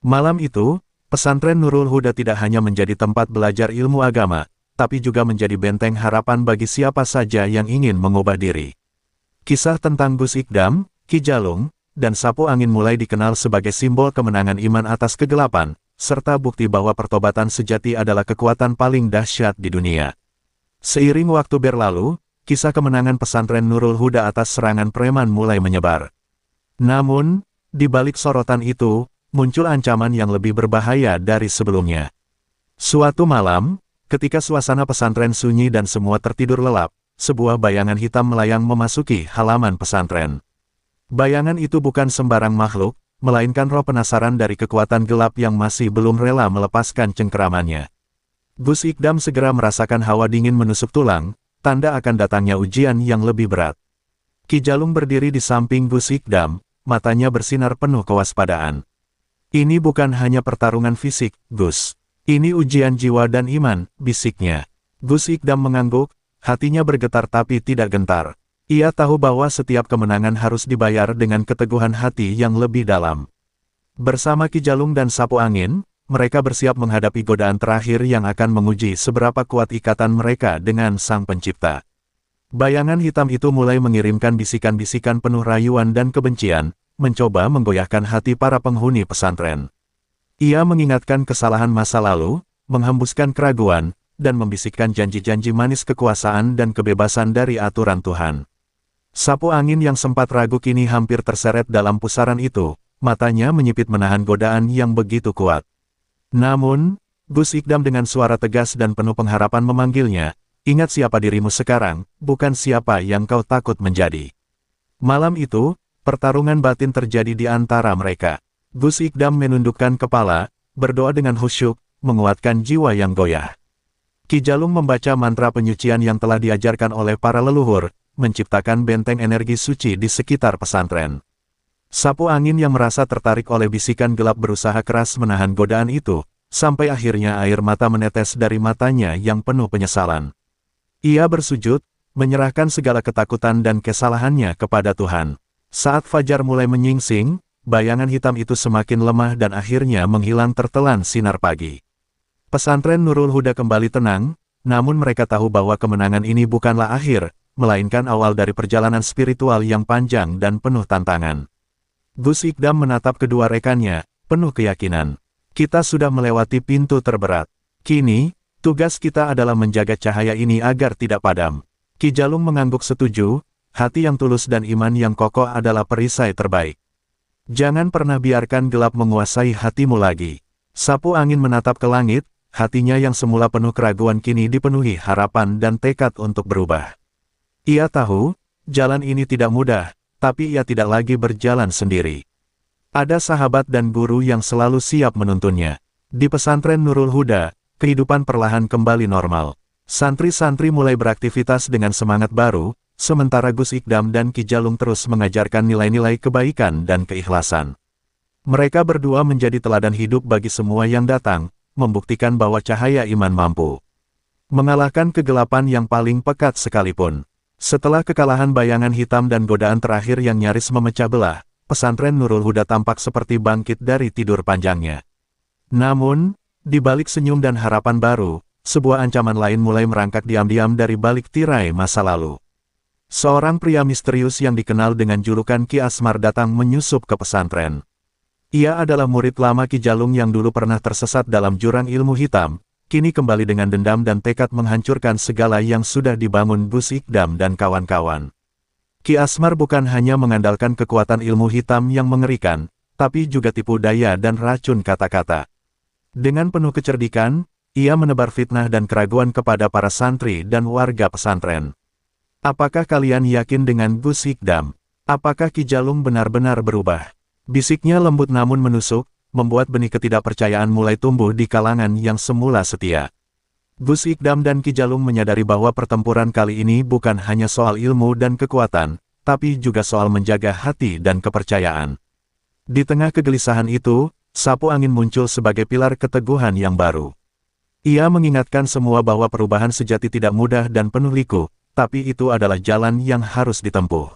Malam itu, pesantren Nurul Huda tidak hanya menjadi tempat belajar ilmu agama, tapi juga menjadi benteng harapan bagi siapa saja yang ingin mengubah diri. Kisah tentang Gus Ikdam, Ki Jalung, dan sapu angin mulai dikenal sebagai simbol kemenangan iman atas kegelapan, serta bukti bahwa pertobatan sejati adalah kekuatan paling dahsyat di dunia. Seiring waktu berlalu, kisah kemenangan pesantren Nurul Huda atas serangan preman mulai menyebar. Namun, di balik sorotan itu, muncul ancaman yang lebih berbahaya dari sebelumnya. Suatu malam, ketika suasana pesantren sunyi dan semua tertidur lelap, sebuah bayangan hitam melayang memasuki halaman pesantren. Bayangan itu bukan sembarang makhluk, melainkan roh penasaran dari kekuatan gelap yang masih belum rela melepaskan cengkeramannya. Gus Ikdam segera merasakan hawa dingin menusuk tulang, tanda akan datangnya ujian yang lebih berat. Ki Jalung berdiri di samping Gus Ikdam, matanya bersinar penuh kewaspadaan. Ini bukan hanya pertarungan fisik, Gus. Ini ujian jiwa dan iman, bisiknya. Gus Ikdam mengangguk, hatinya bergetar tapi tidak gentar. Ia tahu bahwa setiap kemenangan harus dibayar dengan keteguhan hati yang lebih dalam. Bersama Ki Jalung dan sapu angin, mereka bersiap menghadapi godaan terakhir yang akan menguji seberapa kuat ikatan mereka dengan Sang Pencipta. Bayangan hitam itu mulai mengirimkan bisikan-bisikan penuh rayuan dan kebencian, mencoba menggoyahkan hati para penghuni pesantren. Ia mengingatkan kesalahan masa lalu, menghembuskan keraguan, dan membisikkan janji-janji manis kekuasaan dan kebebasan dari aturan Tuhan. Sapu angin yang sempat ragu kini hampir terseret dalam pusaran itu, matanya menyipit menahan godaan yang begitu kuat. Namun, Gus Ikdam dengan suara tegas dan penuh pengharapan memanggilnya, ingat siapa dirimu sekarang, bukan siapa yang kau takut menjadi. Malam itu, pertarungan batin terjadi di antara mereka. Gus Ikdam menundukkan kepala, berdoa dengan khusyuk, menguatkan jiwa yang goyah. Ki Jalung membaca mantra penyucian yang telah diajarkan oleh para leluhur, menciptakan benteng energi suci di sekitar pesantren. Sapu angin yang merasa tertarik oleh bisikan gelap berusaha keras menahan godaan itu, sampai akhirnya air mata menetes dari matanya yang penuh penyesalan. Ia bersujud, menyerahkan segala ketakutan dan kesalahannya kepada Tuhan. Saat fajar mulai menyingsing, bayangan hitam itu semakin lemah dan akhirnya menghilang tertelan sinar pagi. Pesantren Nurul Huda kembali tenang, namun mereka tahu bahwa kemenangan ini bukanlah akhir, melainkan awal dari perjalanan spiritual yang panjang dan penuh tantangan. Gus Ikdam menatap kedua rekannya, penuh keyakinan. Kita sudah melewati pintu terberat. Kini, Tugas kita adalah menjaga cahaya ini agar tidak padam. Ki Jalung mengangguk setuju, hati yang tulus dan iman yang kokoh adalah perisai terbaik. Jangan pernah biarkan gelap menguasai hatimu lagi. Sapu angin menatap ke langit, hatinya yang semula penuh keraguan kini dipenuhi harapan dan tekad untuk berubah. Ia tahu, jalan ini tidak mudah, tapi ia tidak lagi berjalan sendiri. Ada sahabat dan guru yang selalu siap menuntunnya. Di pesantren Nurul Huda, kehidupan perlahan kembali normal. Santri-santri mulai beraktivitas dengan semangat baru, sementara Gus Ikdam dan Ki Jalung terus mengajarkan nilai-nilai kebaikan dan keikhlasan. Mereka berdua menjadi teladan hidup bagi semua yang datang, membuktikan bahwa cahaya iman mampu mengalahkan kegelapan yang paling pekat sekalipun. Setelah kekalahan bayangan hitam dan godaan terakhir yang nyaris memecah belah, pesantren Nurul Huda tampak seperti bangkit dari tidur panjangnya. Namun, di balik senyum dan harapan baru, sebuah ancaman lain mulai merangkak diam-diam dari balik tirai masa lalu. Seorang pria misterius yang dikenal dengan julukan Ki Asmar datang menyusup ke pesantren. Ia adalah murid lama Ki Jalung yang dulu pernah tersesat dalam jurang ilmu hitam, kini kembali dengan dendam dan tekad menghancurkan segala yang sudah dibangun Gus Ikdam dan kawan-kawan. Ki Asmar bukan hanya mengandalkan kekuatan ilmu hitam yang mengerikan, tapi juga tipu daya dan racun kata-kata. Dengan penuh kecerdikan, ia menebar fitnah dan keraguan kepada para santri dan warga pesantren. Apakah kalian yakin dengan Gus Ikdam? Apakah Ki Jalung benar-benar berubah? Bisiknya lembut namun menusuk, membuat benih ketidakpercayaan mulai tumbuh di kalangan yang semula setia. Gus Ikdam dan Ki Jalung menyadari bahwa pertempuran kali ini bukan hanya soal ilmu dan kekuatan, tapi juga soal menjaga hati dan kepercayaan. Di tengah kegelisahan itu, sapu angin muncul sebagai pilar keteguhan yang baru. Ia mengingatkan semua bahwa perubahan sejati tidak mudah dan penuh liku, tapi itu adalah jalan yang harus ditempuh.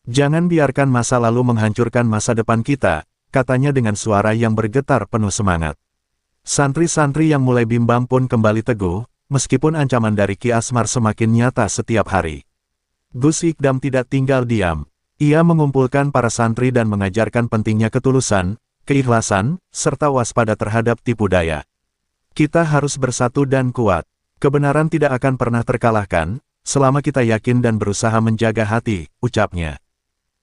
Jangan biarkan masa lalu menghancurkan masa depan kita, katanya dengan suara yang bergetar penuh semangat. Santri-santri yang mulai bimbang pun kembali teguh, meskipun ancaman dari Ki Asmar semakin nyata setiap hari. Gus Ikdam tidak tinggal diam. Ia mengumpulkan para santri dan mengajarkan pentingnya ketulusan, keikhlasan, serta waspada terhadap tipu daya. Kita harus bersatu dan kuat. Kebenaran tidak akan pernah terkalahkan, selama kita yakin dan berusaha menjaga hati, ucapnya.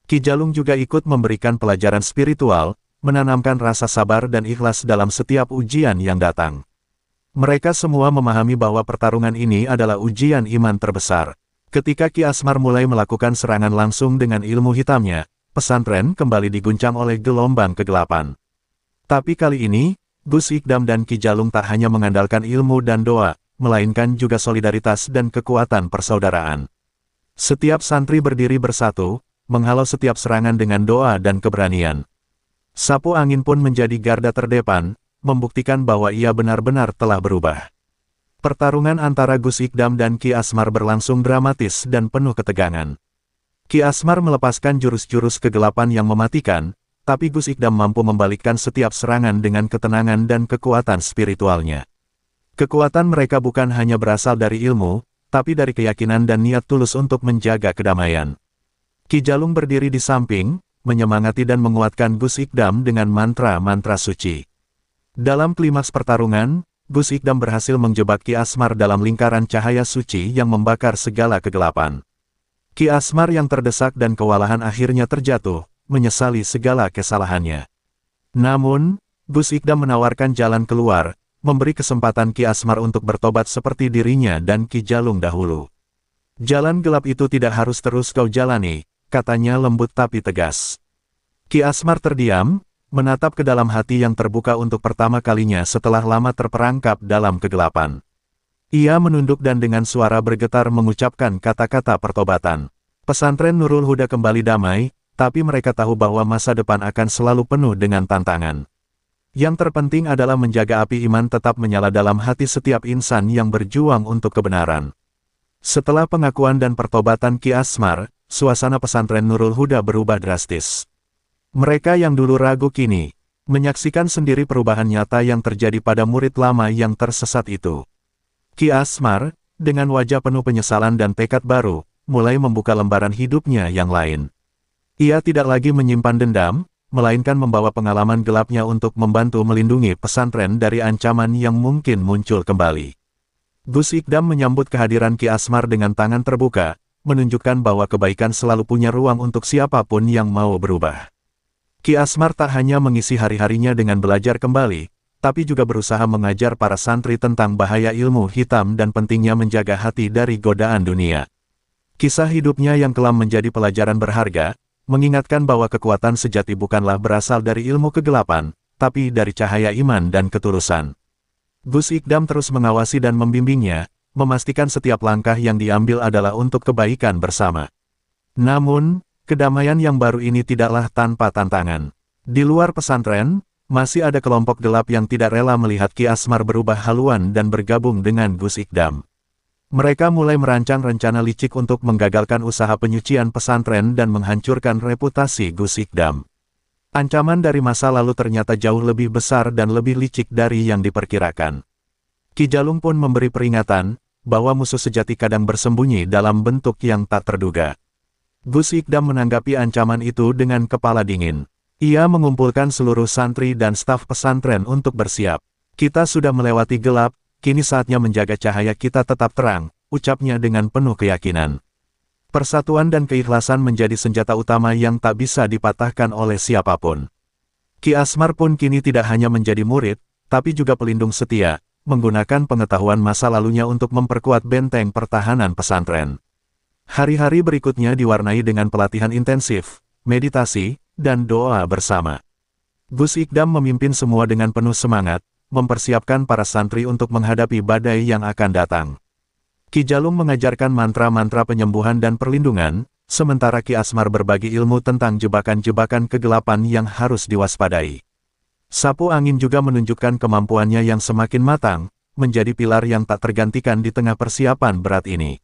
Ki Jalung juga ikut memberikan pelajaran spiritual, menanamkan rasa sabar dan ikhlas dalam setiap ujian yang datang. Mereka semua memahami bahwa pertarungan ini adalah ujian iman terbesar. Ketika Ki Asmar mulai melakukan serangan langsung dengan ilmu hitamnya, pesantren kembali diguncang oleh gelombang kegelapan. Tapi kali ini, Gus Ikdam dan Ki Jalung tak hanya mengandalkan ilmu dan doa, melainkan juga solidaritas dan kekuatan persaudaraan. Setiap santri berdiri bersatu, menghalau setiap serangan dengan doa dan keberanian. Sapu angin pun menjadi garda terdepan, membuktikan bahwa ia benar-benar telah berubah. Pertarungan antara Gus Ikdam dan Ki Asmar berlangsung dramatis dan penuh ketegangan. Ki Asmar melepaskan jurus-jurus kegelapan yang mematikan, tapi Gus Ikdam mampu membalikkan setiap serangan dengan ketenangan dan kekuatan spiritualnya. Kekuatan mereka bukan hanya berasal dari ilmu, tapi dari keyakinan dan niat tulus untuk menjaga kedamaian. Ki Jalung berdiri di samping, menyemangati dan menguatkan Gus Ikdam dengan mantra-mantra suci. Dalam klimaks pertarungan, Gus Ikdam berhasil menjebak Ki Asmar dalam lingkaran cahaya suci yang membakar segala kegelapan. Ki Asmar yang terdesak dan kewalahan akhirnya terjatuh, menyesali segala kesalahannya. Namun, Gus Ikdam menawarkan jalan keluar, memberi kesempatan Ki Asmar untuk bertobat seperti dirinya dan Ki Jalung dahulu. Jalan gelap itu tidak harus terus kau jalani, katanya lembut tapi tegas. Ki Asmar terdiam, menatap ke dalam hati yang terbuka untuk pertama kalinya setelah lama terperangkap dalam kegelapan. Ia menunduk dan dengan suara bergetar mengucapkan kata-kata pertobatan. Pesantren Nurul Huda kembali damai, tapi mereka tahu bahwa masa depan akan selalu penuh dengan tantangan. Yang terpenting adalah menjaga api iman tetap menyala dalam hati setiap insan yang berjuang untuk kebenaran. Setelah pengakuan dan pertobatan Ki Asmar, suasana pesantren Nurul Huda berubah drastis. Mereka yang dulu ragu kini menyaksikan sendiri perubahan nyata yang terjadi pada murid lama yang tersesat itu. Ki Asmar, dengan wajah penuh penyesalan dan tekad baru, mulai membuka lembaran hidupnya yang lain. Ia tidak lagi menyimpan dendam, melainkan membawa pengalaman gelapnya untuk membantu melindungi pesantren dari ancaman yang mungkin muncul kembali. Gus Ikdam menyambut kehadiran Ki Asmar dengan tangan terbuka, menunjukkan bahwa kebaikan selalu punya ruang untuk siapapun yang mau berubah. Ki Asmar tak hanya mengisi hari-harinya dengan belajar kembali, tapi juga berusaha mengajar para santri tentang bahaya ilmu hitam dan pentingnya menjaga hati dari godaan dunia. Kisah hidupnya yang kelam menjadi pelajaran berharga, mengingatkan bahwa kekuatan sejati bukanlah berasal dari ilmu kegelapan, tapi dari cahaya iman dan ketulusan. Gus Ikdam terus mengawasi dan membimbingnya, memastikan setiap langkah yang diambil adalah untuk kebaikan bersama. Namun, kedamaian yang baru ini tidaklah tanpa tantangan. Di luar pesantren, masih ada kelompok gelap yang tidak rela melihat Ki Asmar berubah haluan dan bergabung dengan Gus Ikdam. Mereka mulai merancang rencana licik untuk menggagalkan usaha penyucian pesantren dan menghancurkan reputasi Gus Ikdam. Ancaman dari masa lalu ternyata jauh lebih besar dan lebih licik dari yang diperkirakan. Ki Jalung pun memberi peringatan, bahwa musuh sejati kadang bersembunyi dalam bentuk yang tak terduga. Gus Ikdam menanggapi ancaman itu dengan kepala dingin. Ia mengumpulkan seluruh santri dan staf pesantren untuk bersiap. Kita sudah melewati gelap, kini saatnya menjaga cahaya kita tetap terang, ucapnya dengan penuh keyakinan. Persatuan dan keikhlasan menjadi senjata utama yang tak bisa dipatahkan oleh siapapun. Ki Asmar pun kini tidak hanya menjadi murid, tapi juga pelindung setia, menggunakan pengetahuan masa lalunya untuk memperkuat benteng pertahanan pesantren. Hari-hari berikutnya diwarnai dengan pelatihan intensif, meditasi, dan doa bersama. Gus Ikdam memimpin semua dengan penuh semangat, mempersiapkan para santri untuk menghadapi badai yang akan datang. Ki Jalung mengajarkan mantra-mantra penyembuhan dan perlindungan, sementara Ki Asmar berbagi ilmu tentang jebakan-jebakan kegelapan yang harus diwaspadai. Sapu angin juga menunjukkan kemampuannya yang semakin matang, menjadi pilar yang tak tergantikan di tengah persiapan berat ini.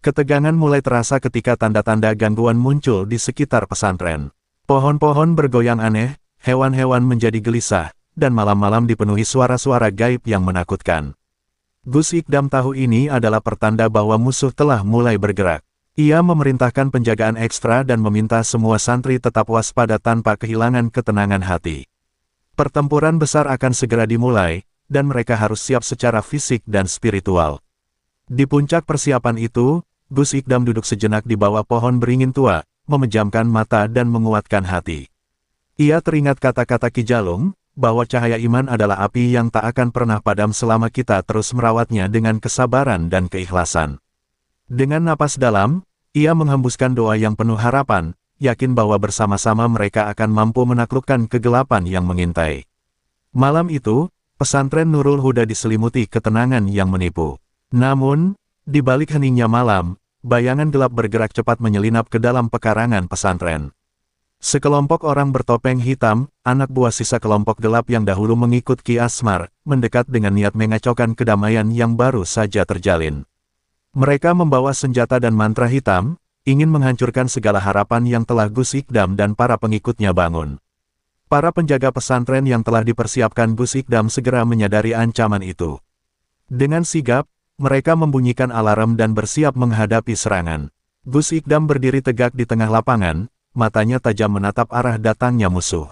Ketegangan mulai terasa ketika tanda-tanda gangguan muncul di sekitar pesantren. Pohon-pohon bergoyang aneh, hewan-hewan menjadi gelisah, dan malam-malam dipenuhi suara-suara gaib yang menakutkan. Gus Ikdam tahu ini adalah pertanda bahwa musuh telah mulai bergerak. Ia memerintahkan penjagaan ekstra dan meminta semua santri tetap waspada tanpa kehilangan ketenangan hati. Pertempuran besar akan segera dimulai, dan mereka harus siap secara fisik dan spiritual. Di puncak persiapan itu, Gus Ikdam duduk sejenak di bawah pohon beringin tua, memejamkan mata dan menguatkan hati. Ia teringat kata-kata Ki Jalung, bahwa cahaya iman adalah api yang tak akan pernah padam selama kita terus merawatnya dengan kesabaran dan keikhlasan. Dengan napas dalam, ia menghembuskan doa yang penuh harapan, yakin bahwa bersama-sama mereka akan mampu menaklukkan kegelapan yang mengintai. Malam itu, pesantren Nurul Huda diselimuti ketenangan yang menipu. Namun, di balik heningnya malam, bayangan gelap bergerak cepat menyelinap ke dalam pekarangan pesantren. Sekelompok orang bertopeng hitam, anak buah sisa kelompok gelap yang dahulu mengikut Ki Asmar, mendekat dengan niat mengacaukan kedamaian yang baru saja terjalin. Mereka membawa senjata dan mantra hitam, ingin menghancurkan segala harapan yang telah Gus Ikdam dan para pengikutnya bangun. Para penjaga pesantren yang telah dipersiapkan Gus Ikdam segera menyadari ancaman itu. Dengan sigap, mereka membunyikan alarm dan bersiap menghadapi serangan. Gus Ikdam berdiri tegak di tengah lapangan, matanya tajam menatap arah datangnya musuh.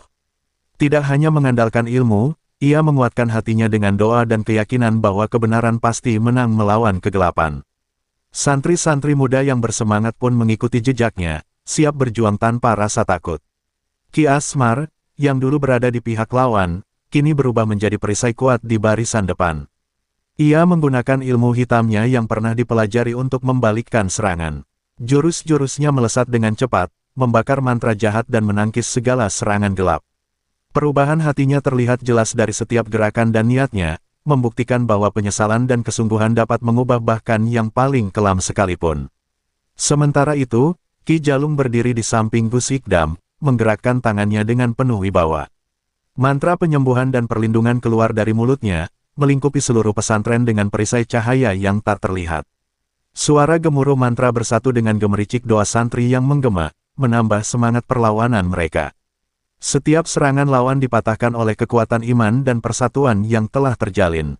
Tidak hanya mengandalkan ilmu, ia menguatkan hatinya dengan doa dan keyakinan bahwa kebenaran pasti menang melawan kegelapan. Santri-santri muda yang bersemangat pun mengikuti jejaknya, siap berjuang tanpa rasa takut. Ki Asmar, yang dulu berada di pihak lawan, kini berubah menjadi perisai kuat di barisan depan. Ia menggunakan ilmu hitamnya yang pernah dipelajari untuk membalikkan serangan. Jurus-jurusnya melesat dengan cepat, membakar mantra jahat dan menangkis segala serangan gelap. Perubahan hatinya terlihat jelas dari setiap gerakan dan niatnya, membuktikan bahwa penyesalan dan kesungguhan dapat mengubah bahkan yang paling kelam sekalipun. Sementara itu, Ki Jalung berdiri di samping Gus Ikdam, menggerakkan tangannya dengan penuh wibawa. Mantra penyembuhan dan perlindungan keluar dari mulutnya, melingkupi seluruh pesantren dengan perisai cahaya yang tak terlihat. Suara gemuruh mantra bersatu dengan gemericik doa santri yang menggema, menambah semangat perlawanan mereka. Setiap serangan lawan dipatahkan oleh kekuatan iman dan persatuan yang telah terjalin.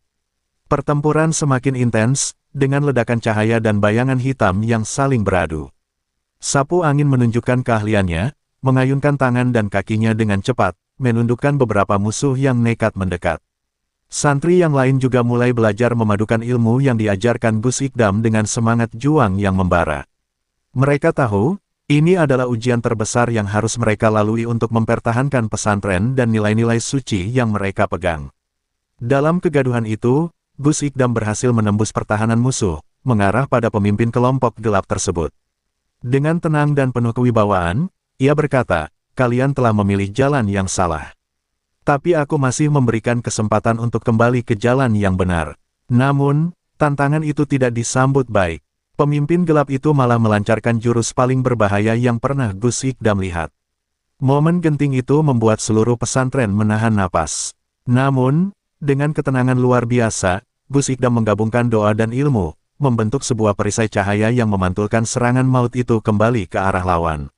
Pertempuran semakin intens, dengan ledakan cahaya dan bayangan hitam yang saling beradu. Sapu angin menunjukkan keahliannya, mengayunkan tangan dan kakinya dengan cepat, menundukkan beberapa musuh yang nekat mendekat. Santri yang lain juga mulai belajar memadukan ilmu yang diajarkan Gus Ikdam dengan semangat juang yang membara. Mereka tahu, ini adalah ujian terbesar yang harus mereka lalui untuk mempertahankan pesantren dan nilai-nilai suci yang mereka pegang. Dalam kegaduhan itu, Gus Ikdam berhasil menembus pertahanan musuh, mengarah pada pemimpin kelompok gelap tersebut. Dengan tenang dan penuh kewibawaan, ia berkata, "Kalian telah memilih jalan yang salah. Tapi aku masih memberikan kesempatan untuk kembali ke jalan yang benar." Namun, tantangan itu tidak disambut baik. Pemimpin gelap itu malah melancarkan jurus paling berbahaya yang pernah Gus Ikdam lihat. Momen genting itu membuat seluruh pesantren menahan napas. Namun, dengan ketenangan luar biasa, Gus Ikdam menggabungkan doa dan ilmu, membentuk sebuah perisai cahaya yang memantulkan serangan maut itu kembali ke arah lawan.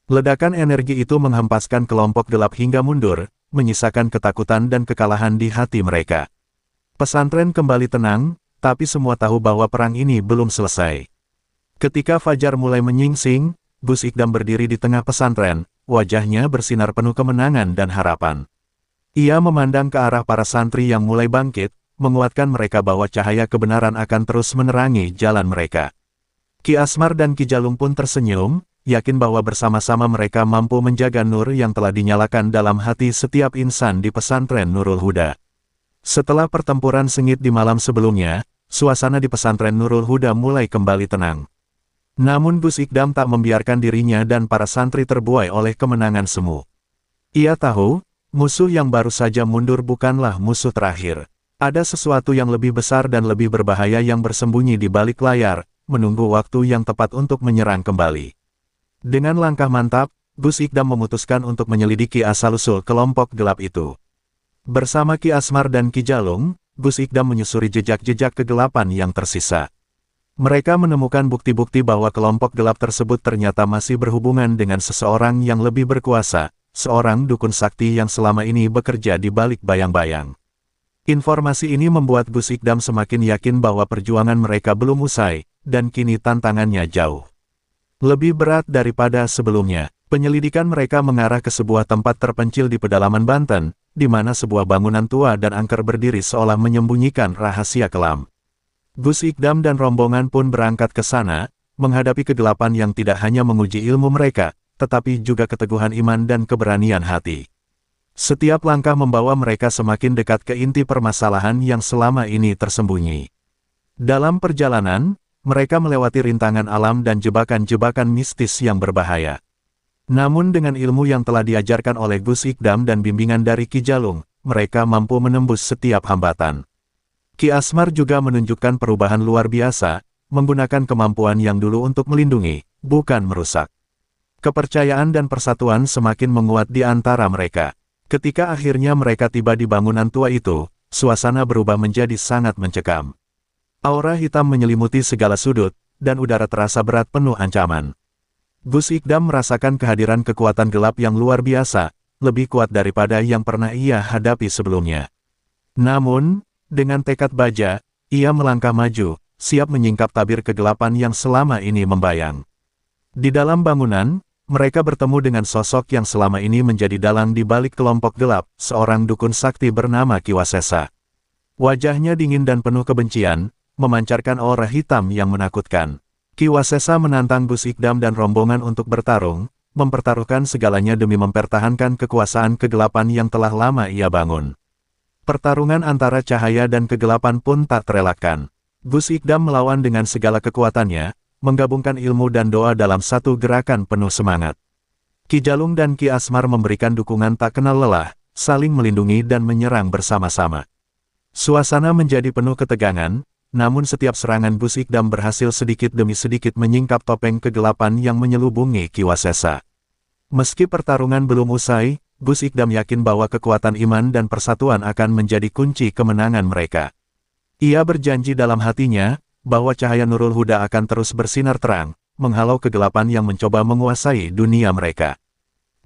Ledakan energi itu menghempaskan kelompok gelap hingga mundur, menyisakan ketakutan dan kekalahan di hati mereka. Pesantren kembali tenang, tapi semua tahu bahwa perang ini belum selesai. Ketika fajar mulai menyingsing, Gus Ikdam berdiri di tengah pesantren, wajahnya bersinar penuh kemenangan dan harapan. Ia memandang ke arah para santri yang mulai bangkit, menguatkan mereka bahwa cahaya kebenaran akan terus menerangi jalan mereka. Ki Asmar dan Ki Jalung pun tersenyum, yakin bahwa bersama-sama mereka mampu menjaga nur yang telah dinyalakan dalam hati setiap insan di pesantren Nurul Huda. Setelah pertempuran sengit di malam sebelumnya, suasana di pesantren Nurul Huda mulai kembali tenang. Namun Gus Ikdam tak membiarkan dirinya dan para santri terbuai oleh kemenangan semu. Ia tahu, musuh yang baru saja mundur bukanlah musuh terakhir. Ada sesuatu yang lebih besar dan lebih berbahaya yang bersembunyi di balik layar, menunggu waktu yang tepat untuk menyerang kembali. Dengan langkah mantap, Gus Ikdam memutuskan untuk menyelidiki asal-usul kelompok gelap itu. Bersama Ki Asmar dan Ki Jalung, Gus Ikdam menyusuri jejak-jejak kegelapan yang tersisa. Mereka menemukan bukti-bukti bahwa kelompok gelap tersebut ternyata masih berhubungan dengan seseorang yang lebih berkuasa, seorang dukun sakti yang selama ini bekerja di balik bayang-bayang. Informasi ini membuat Gus Ikdam semakin yakin bahwa perjuangan mereka belum usai, dan kini tantangannya jauh lebih berat daripada sebelumnya. Penyelidikan mereka mengarah ke sebuah tempat terpencil di pedalaman Banten, di mana sebuah bangunan tua dan angker berdiri seolah menyembunyikan rahasia kelam. Gus Ikdam dan rombongan pun berangkat ke sana, menghadapi kegelapan yang tidak hanya menguji ilmu mereka, tetapi juga keteguhan iman dan keberanian hati. Setiap langkah membawa mereka semakin dekat ke inti permasalahan yang selama ini tersembunyi. Dalam perjalanan, mereka melewati rintangan alam dan jebakan-jebakan mistis yang berbahaya. Namun dengan ilmu yang telah diajarkan oleh Gus Ikdam dan bimbingan dari Ki Jalung, mereka mampu menembus setiap hambatan. Ki Asmar juga menunjukkan perubahan luar biasa, menggunakan kemampuan yang dulu untuk melindungi, bukan merusak. Kepercayaan dan persatuan semakin menguat di antara mereka. Ketika akhirnya mereka tiba di bangunan tua itu, suasana berubah menjadi sangat mencekam. Aura hitam menyelimuti segala sudut, dan udara terasa berat penuh ancaman. Gus Ikdam merasakan kehadiran kekuatan gelap yang luar biasa, lebih kuat daripada yang pernah ia hadapi sebelumnya. Namun, dengan tekad baja, ia melangkah maju, siap menyingkap tabir kegelapan yang selama ini membayang. Di dalam bangunan, mereka bertemu dengan sosok yang selama ini menjadi dalang di balik kelompok gelap, seorang dukun sakti bernama Ki Wasesa. Wajahnya dingin dan penuh kebencian, memancarkan aura hitam yang menakutkan. Ki Wasesa menantang Gus Ikdam dan rombongan untuk bertarung, mempertaruhkan segalanya demi mempertahankan kekuasaan kegelapan yang telah lama ia bangun. Pertarungan antara cahaya dan kegelapan pun tak terelakkan. Gus Ikdam melawan dengan segala kekuatannya, menggabungkan ilmu dan doa dalam satu gerakan penuh semangat. Ki Jalung dan Ki Asmar memberikan dukungan tak kenal lelah, saling melindungi dan menyerang bersama-sama. Suasana menjadi penuh ketegangan, namun setiap serangan Gus Ikdam berhasil sedikit demi sedikit menyingkap topeng kegelapan yang menyelubungi Ki Wasesa. Meski pertarungan belum usai, Gus Ikdam yakin bahwa kekuatan iman dan persatuan akan menjadi kunci kemenangan mereka. Ia berjanji dalam hatinya, bahwa cahaya Nurul Huda akan terus bersinar terang, menghalau kegelapan yang mencoba menguasai dunia mereka.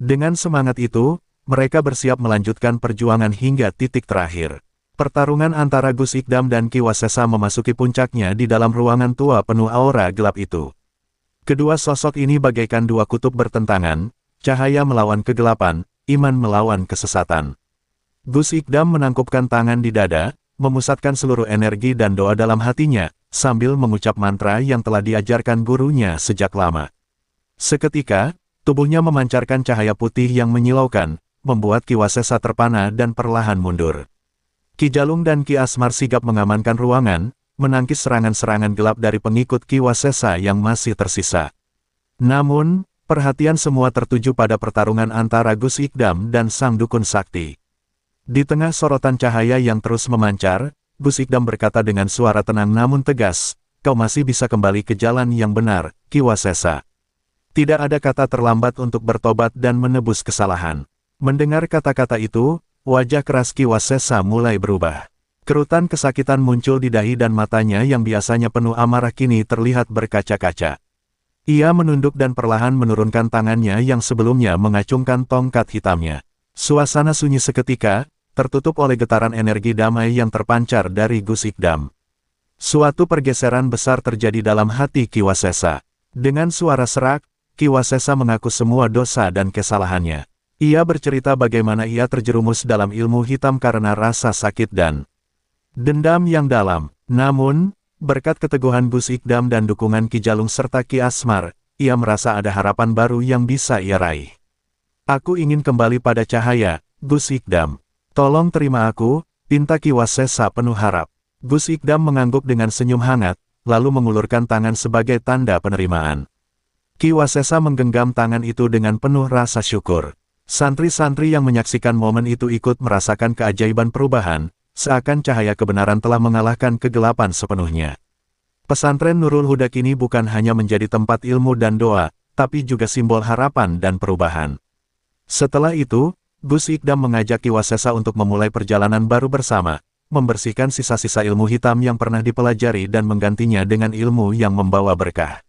Dengan semangat itu, mereka bersiap melanjutkan perjuangan hingga titik terakhir. Pertarungan antara Gus Ikdam dan Ki Wasesa memasuki puncaknya di dalam ruangan tua penuh aura gelap itu. Kedua sosok ini bagaikan dua kutub bertentangan, cahaya melawan kegelapan, iman melawan kesesatan. Gus Ikdam menangkupkan tangan di dada, memusatkan seluruh energi dan doa dalam hatinya, sambil mengucap mantra yang telah diajarkan gurunya sejak lama. Seketika, tubuhnya memancarkan cahaya putih yang menyilaukan, membuat Ki Wasesa terpana dan perlahan mundur. Ki Jalung dan Ki Asmar sigap mengamankan ruangan, menangkis serangan-serangan gelap dari pengikut Ki Wasesa yang masih tersisa. Namun, perhatian semua tertuju pada pertarungan antara Gus Ikdam dan Sang Dukun Sakti. Di tengah sorotan cahaya yang terus memancar, Gus Ikdam berkata dengan suara tenang namun tegas, "Kau masih bisa kembali ke jalan yang benar, Ki Wasesa. Tidak ada kata terlambat untuk bertobat dan menebus kesalahan." Mendengar kata-kata itu, wajah keras Ki Wasesa mulai berubah. Kerutan kesakitan muncul di dahi dan matanya yang biasanya penuh amarah kini terlihat berkaca-kaca. Ia menunduk dan perlahan menurunkan tangannya yang sebelumnya mengacungkan tongkat hitamnya. Suasana sunyi seketika, tertutup oleh getaran energi damai yang terpancar dari Gus Ikdam. Suatu pergeseran besar terjadi dalam hati Ki Wasesa. Dengan suara serak, Ki Wasesa mengaku semua dosa dan kesalahannya. Ia bercerita bagaimana ia terjerumus dalam ilmu hitam karena rasa sakit dan dendam yang dalam. Namun, berkat keteguhan Gus Ikdam dan dukungan Ki Jalung serta Ki Asmar, ia merasa ada harapan baru yang bisa ia raih. "Aku ingin kembali pada cahaya, Gus Ikdam. Tolong terima aku," pinta Ki Wasesa penuh harap. Gus Ikdam mengangguk dengan senyum hangat, lalu mengulurkan tangan sebagai tanda penerimaan. Ki Wasesa menggenggam tangan itu dengan penuh rasa syukur. Santri-santri yang menyaksikan momen itu ikut merasakan keajaiban perubahan, seakan cahaya kebenaran telah mengalahkan kegelapan sepenuhnya. Pesantren Nurul Huda kini bukan hanya menjadi tempat ilmu dan doa, tapi juga simbol harapan dan perubahan. Setelah itu, Gus Ikdam mengajak Ki Wasesa untuk memulai perjalanan baru bersama, membersihkan sisa-sisa ilmu hitam yang pernah dipelajari dan menggantinya dengan ilmu yang membawa berkah.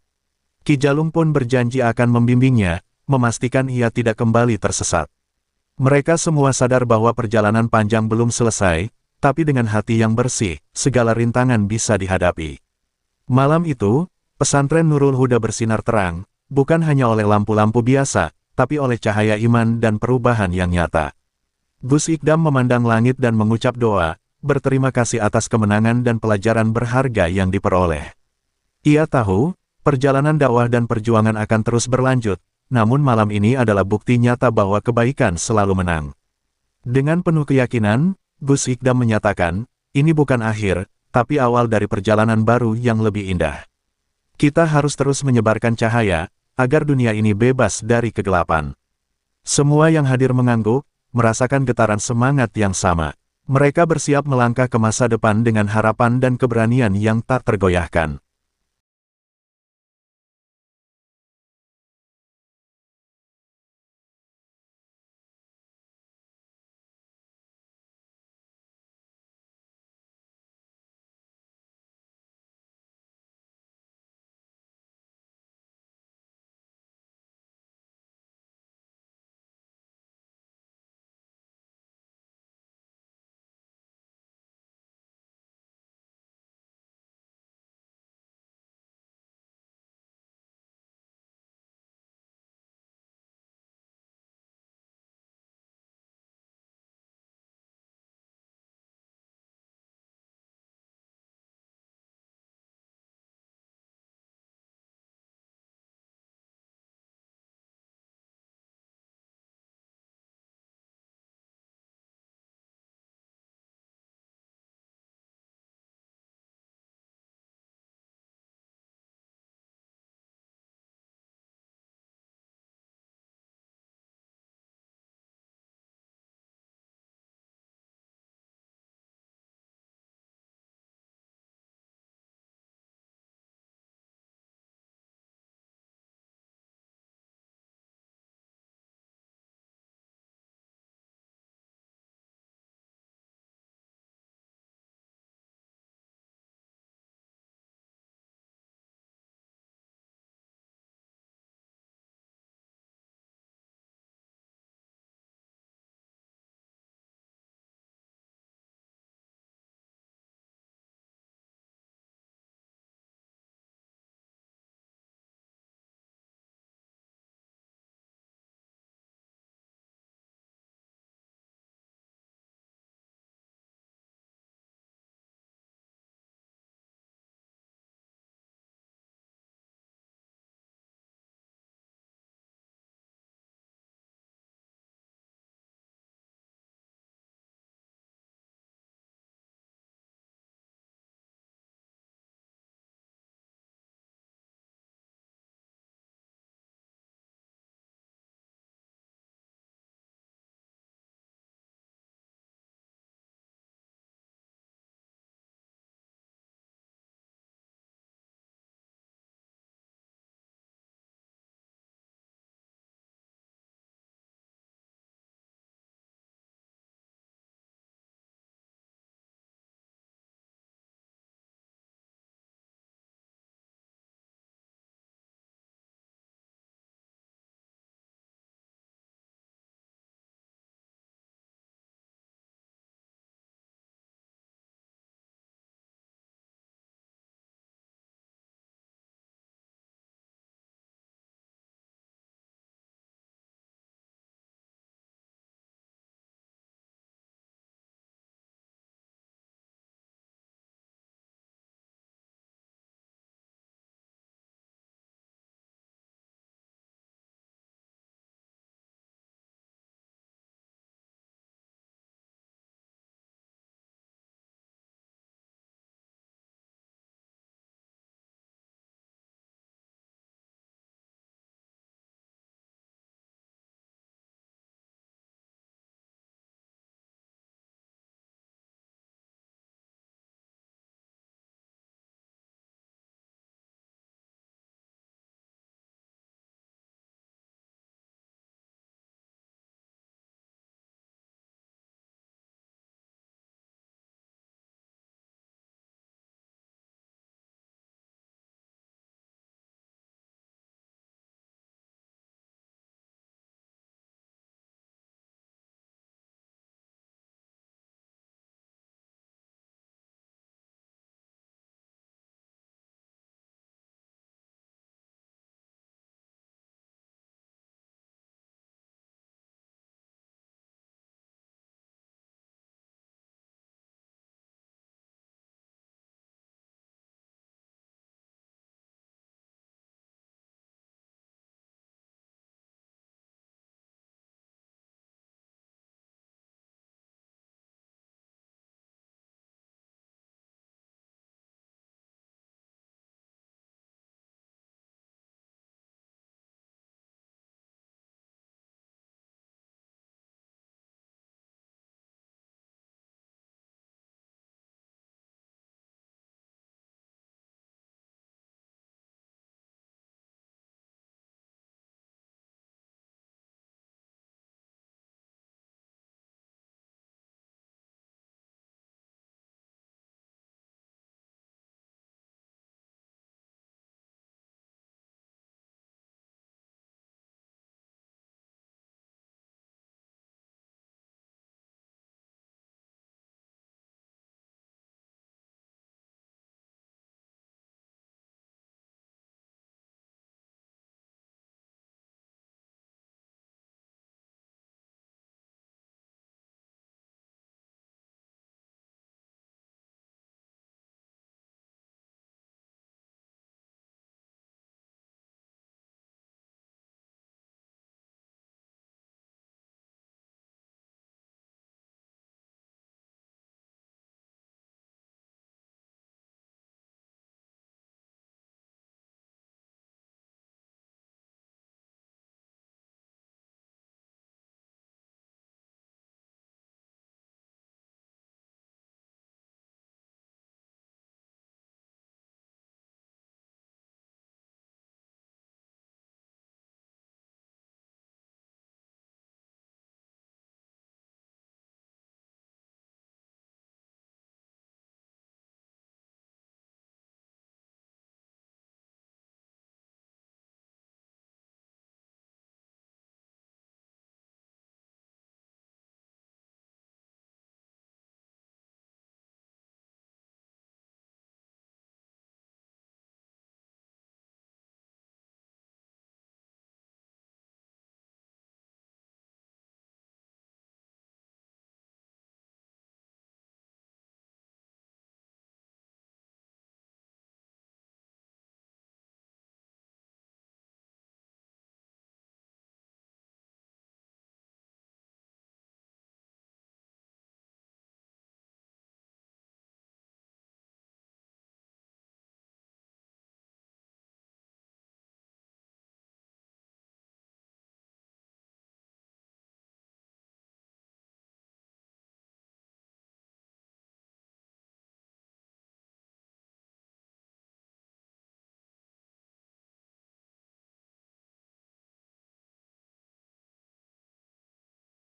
Ki Jalung pun berjanji akan membimbingnya, memastikan ia tidak kembali tersesat. Mereka semua sadar bahwa perjalanan panjang belum selesai, tapi dengan hati yang bersih, segala rintangan bisa dihadapi. Malam itu, pesantren Nurul Huda bersinar terang, bukan hanya oleh lampu-lampu biasa, tapi oleh cahaya iman dan perubahan yang nyata. Gus Ikdam memandang langit dan mengucap doa, berterima kasih atas kemenangan dan pelajaran berharga yang diperoleh. Ia tahu, perjalanan dakwah dan perjuangan akan terus berlanjut, namun malam ini adalah bukti nyata bahwa kebaikan selalu menang. Dengan penuh keyakinan, Gus Ikdam menyatakan, "Ini bukan akhir, tapi awal dari perjalanan baru yang lebih indah. Kita harus terus menyebarkan cahaya, agar dunia ini bebas dari kegelapan." Semua yang hadir mengangguk, merasakan getaran semangat yang sama. Mereka bersiap melangkah ke masa depan dengan harapan dan keberanian yang tak tergoyahkan.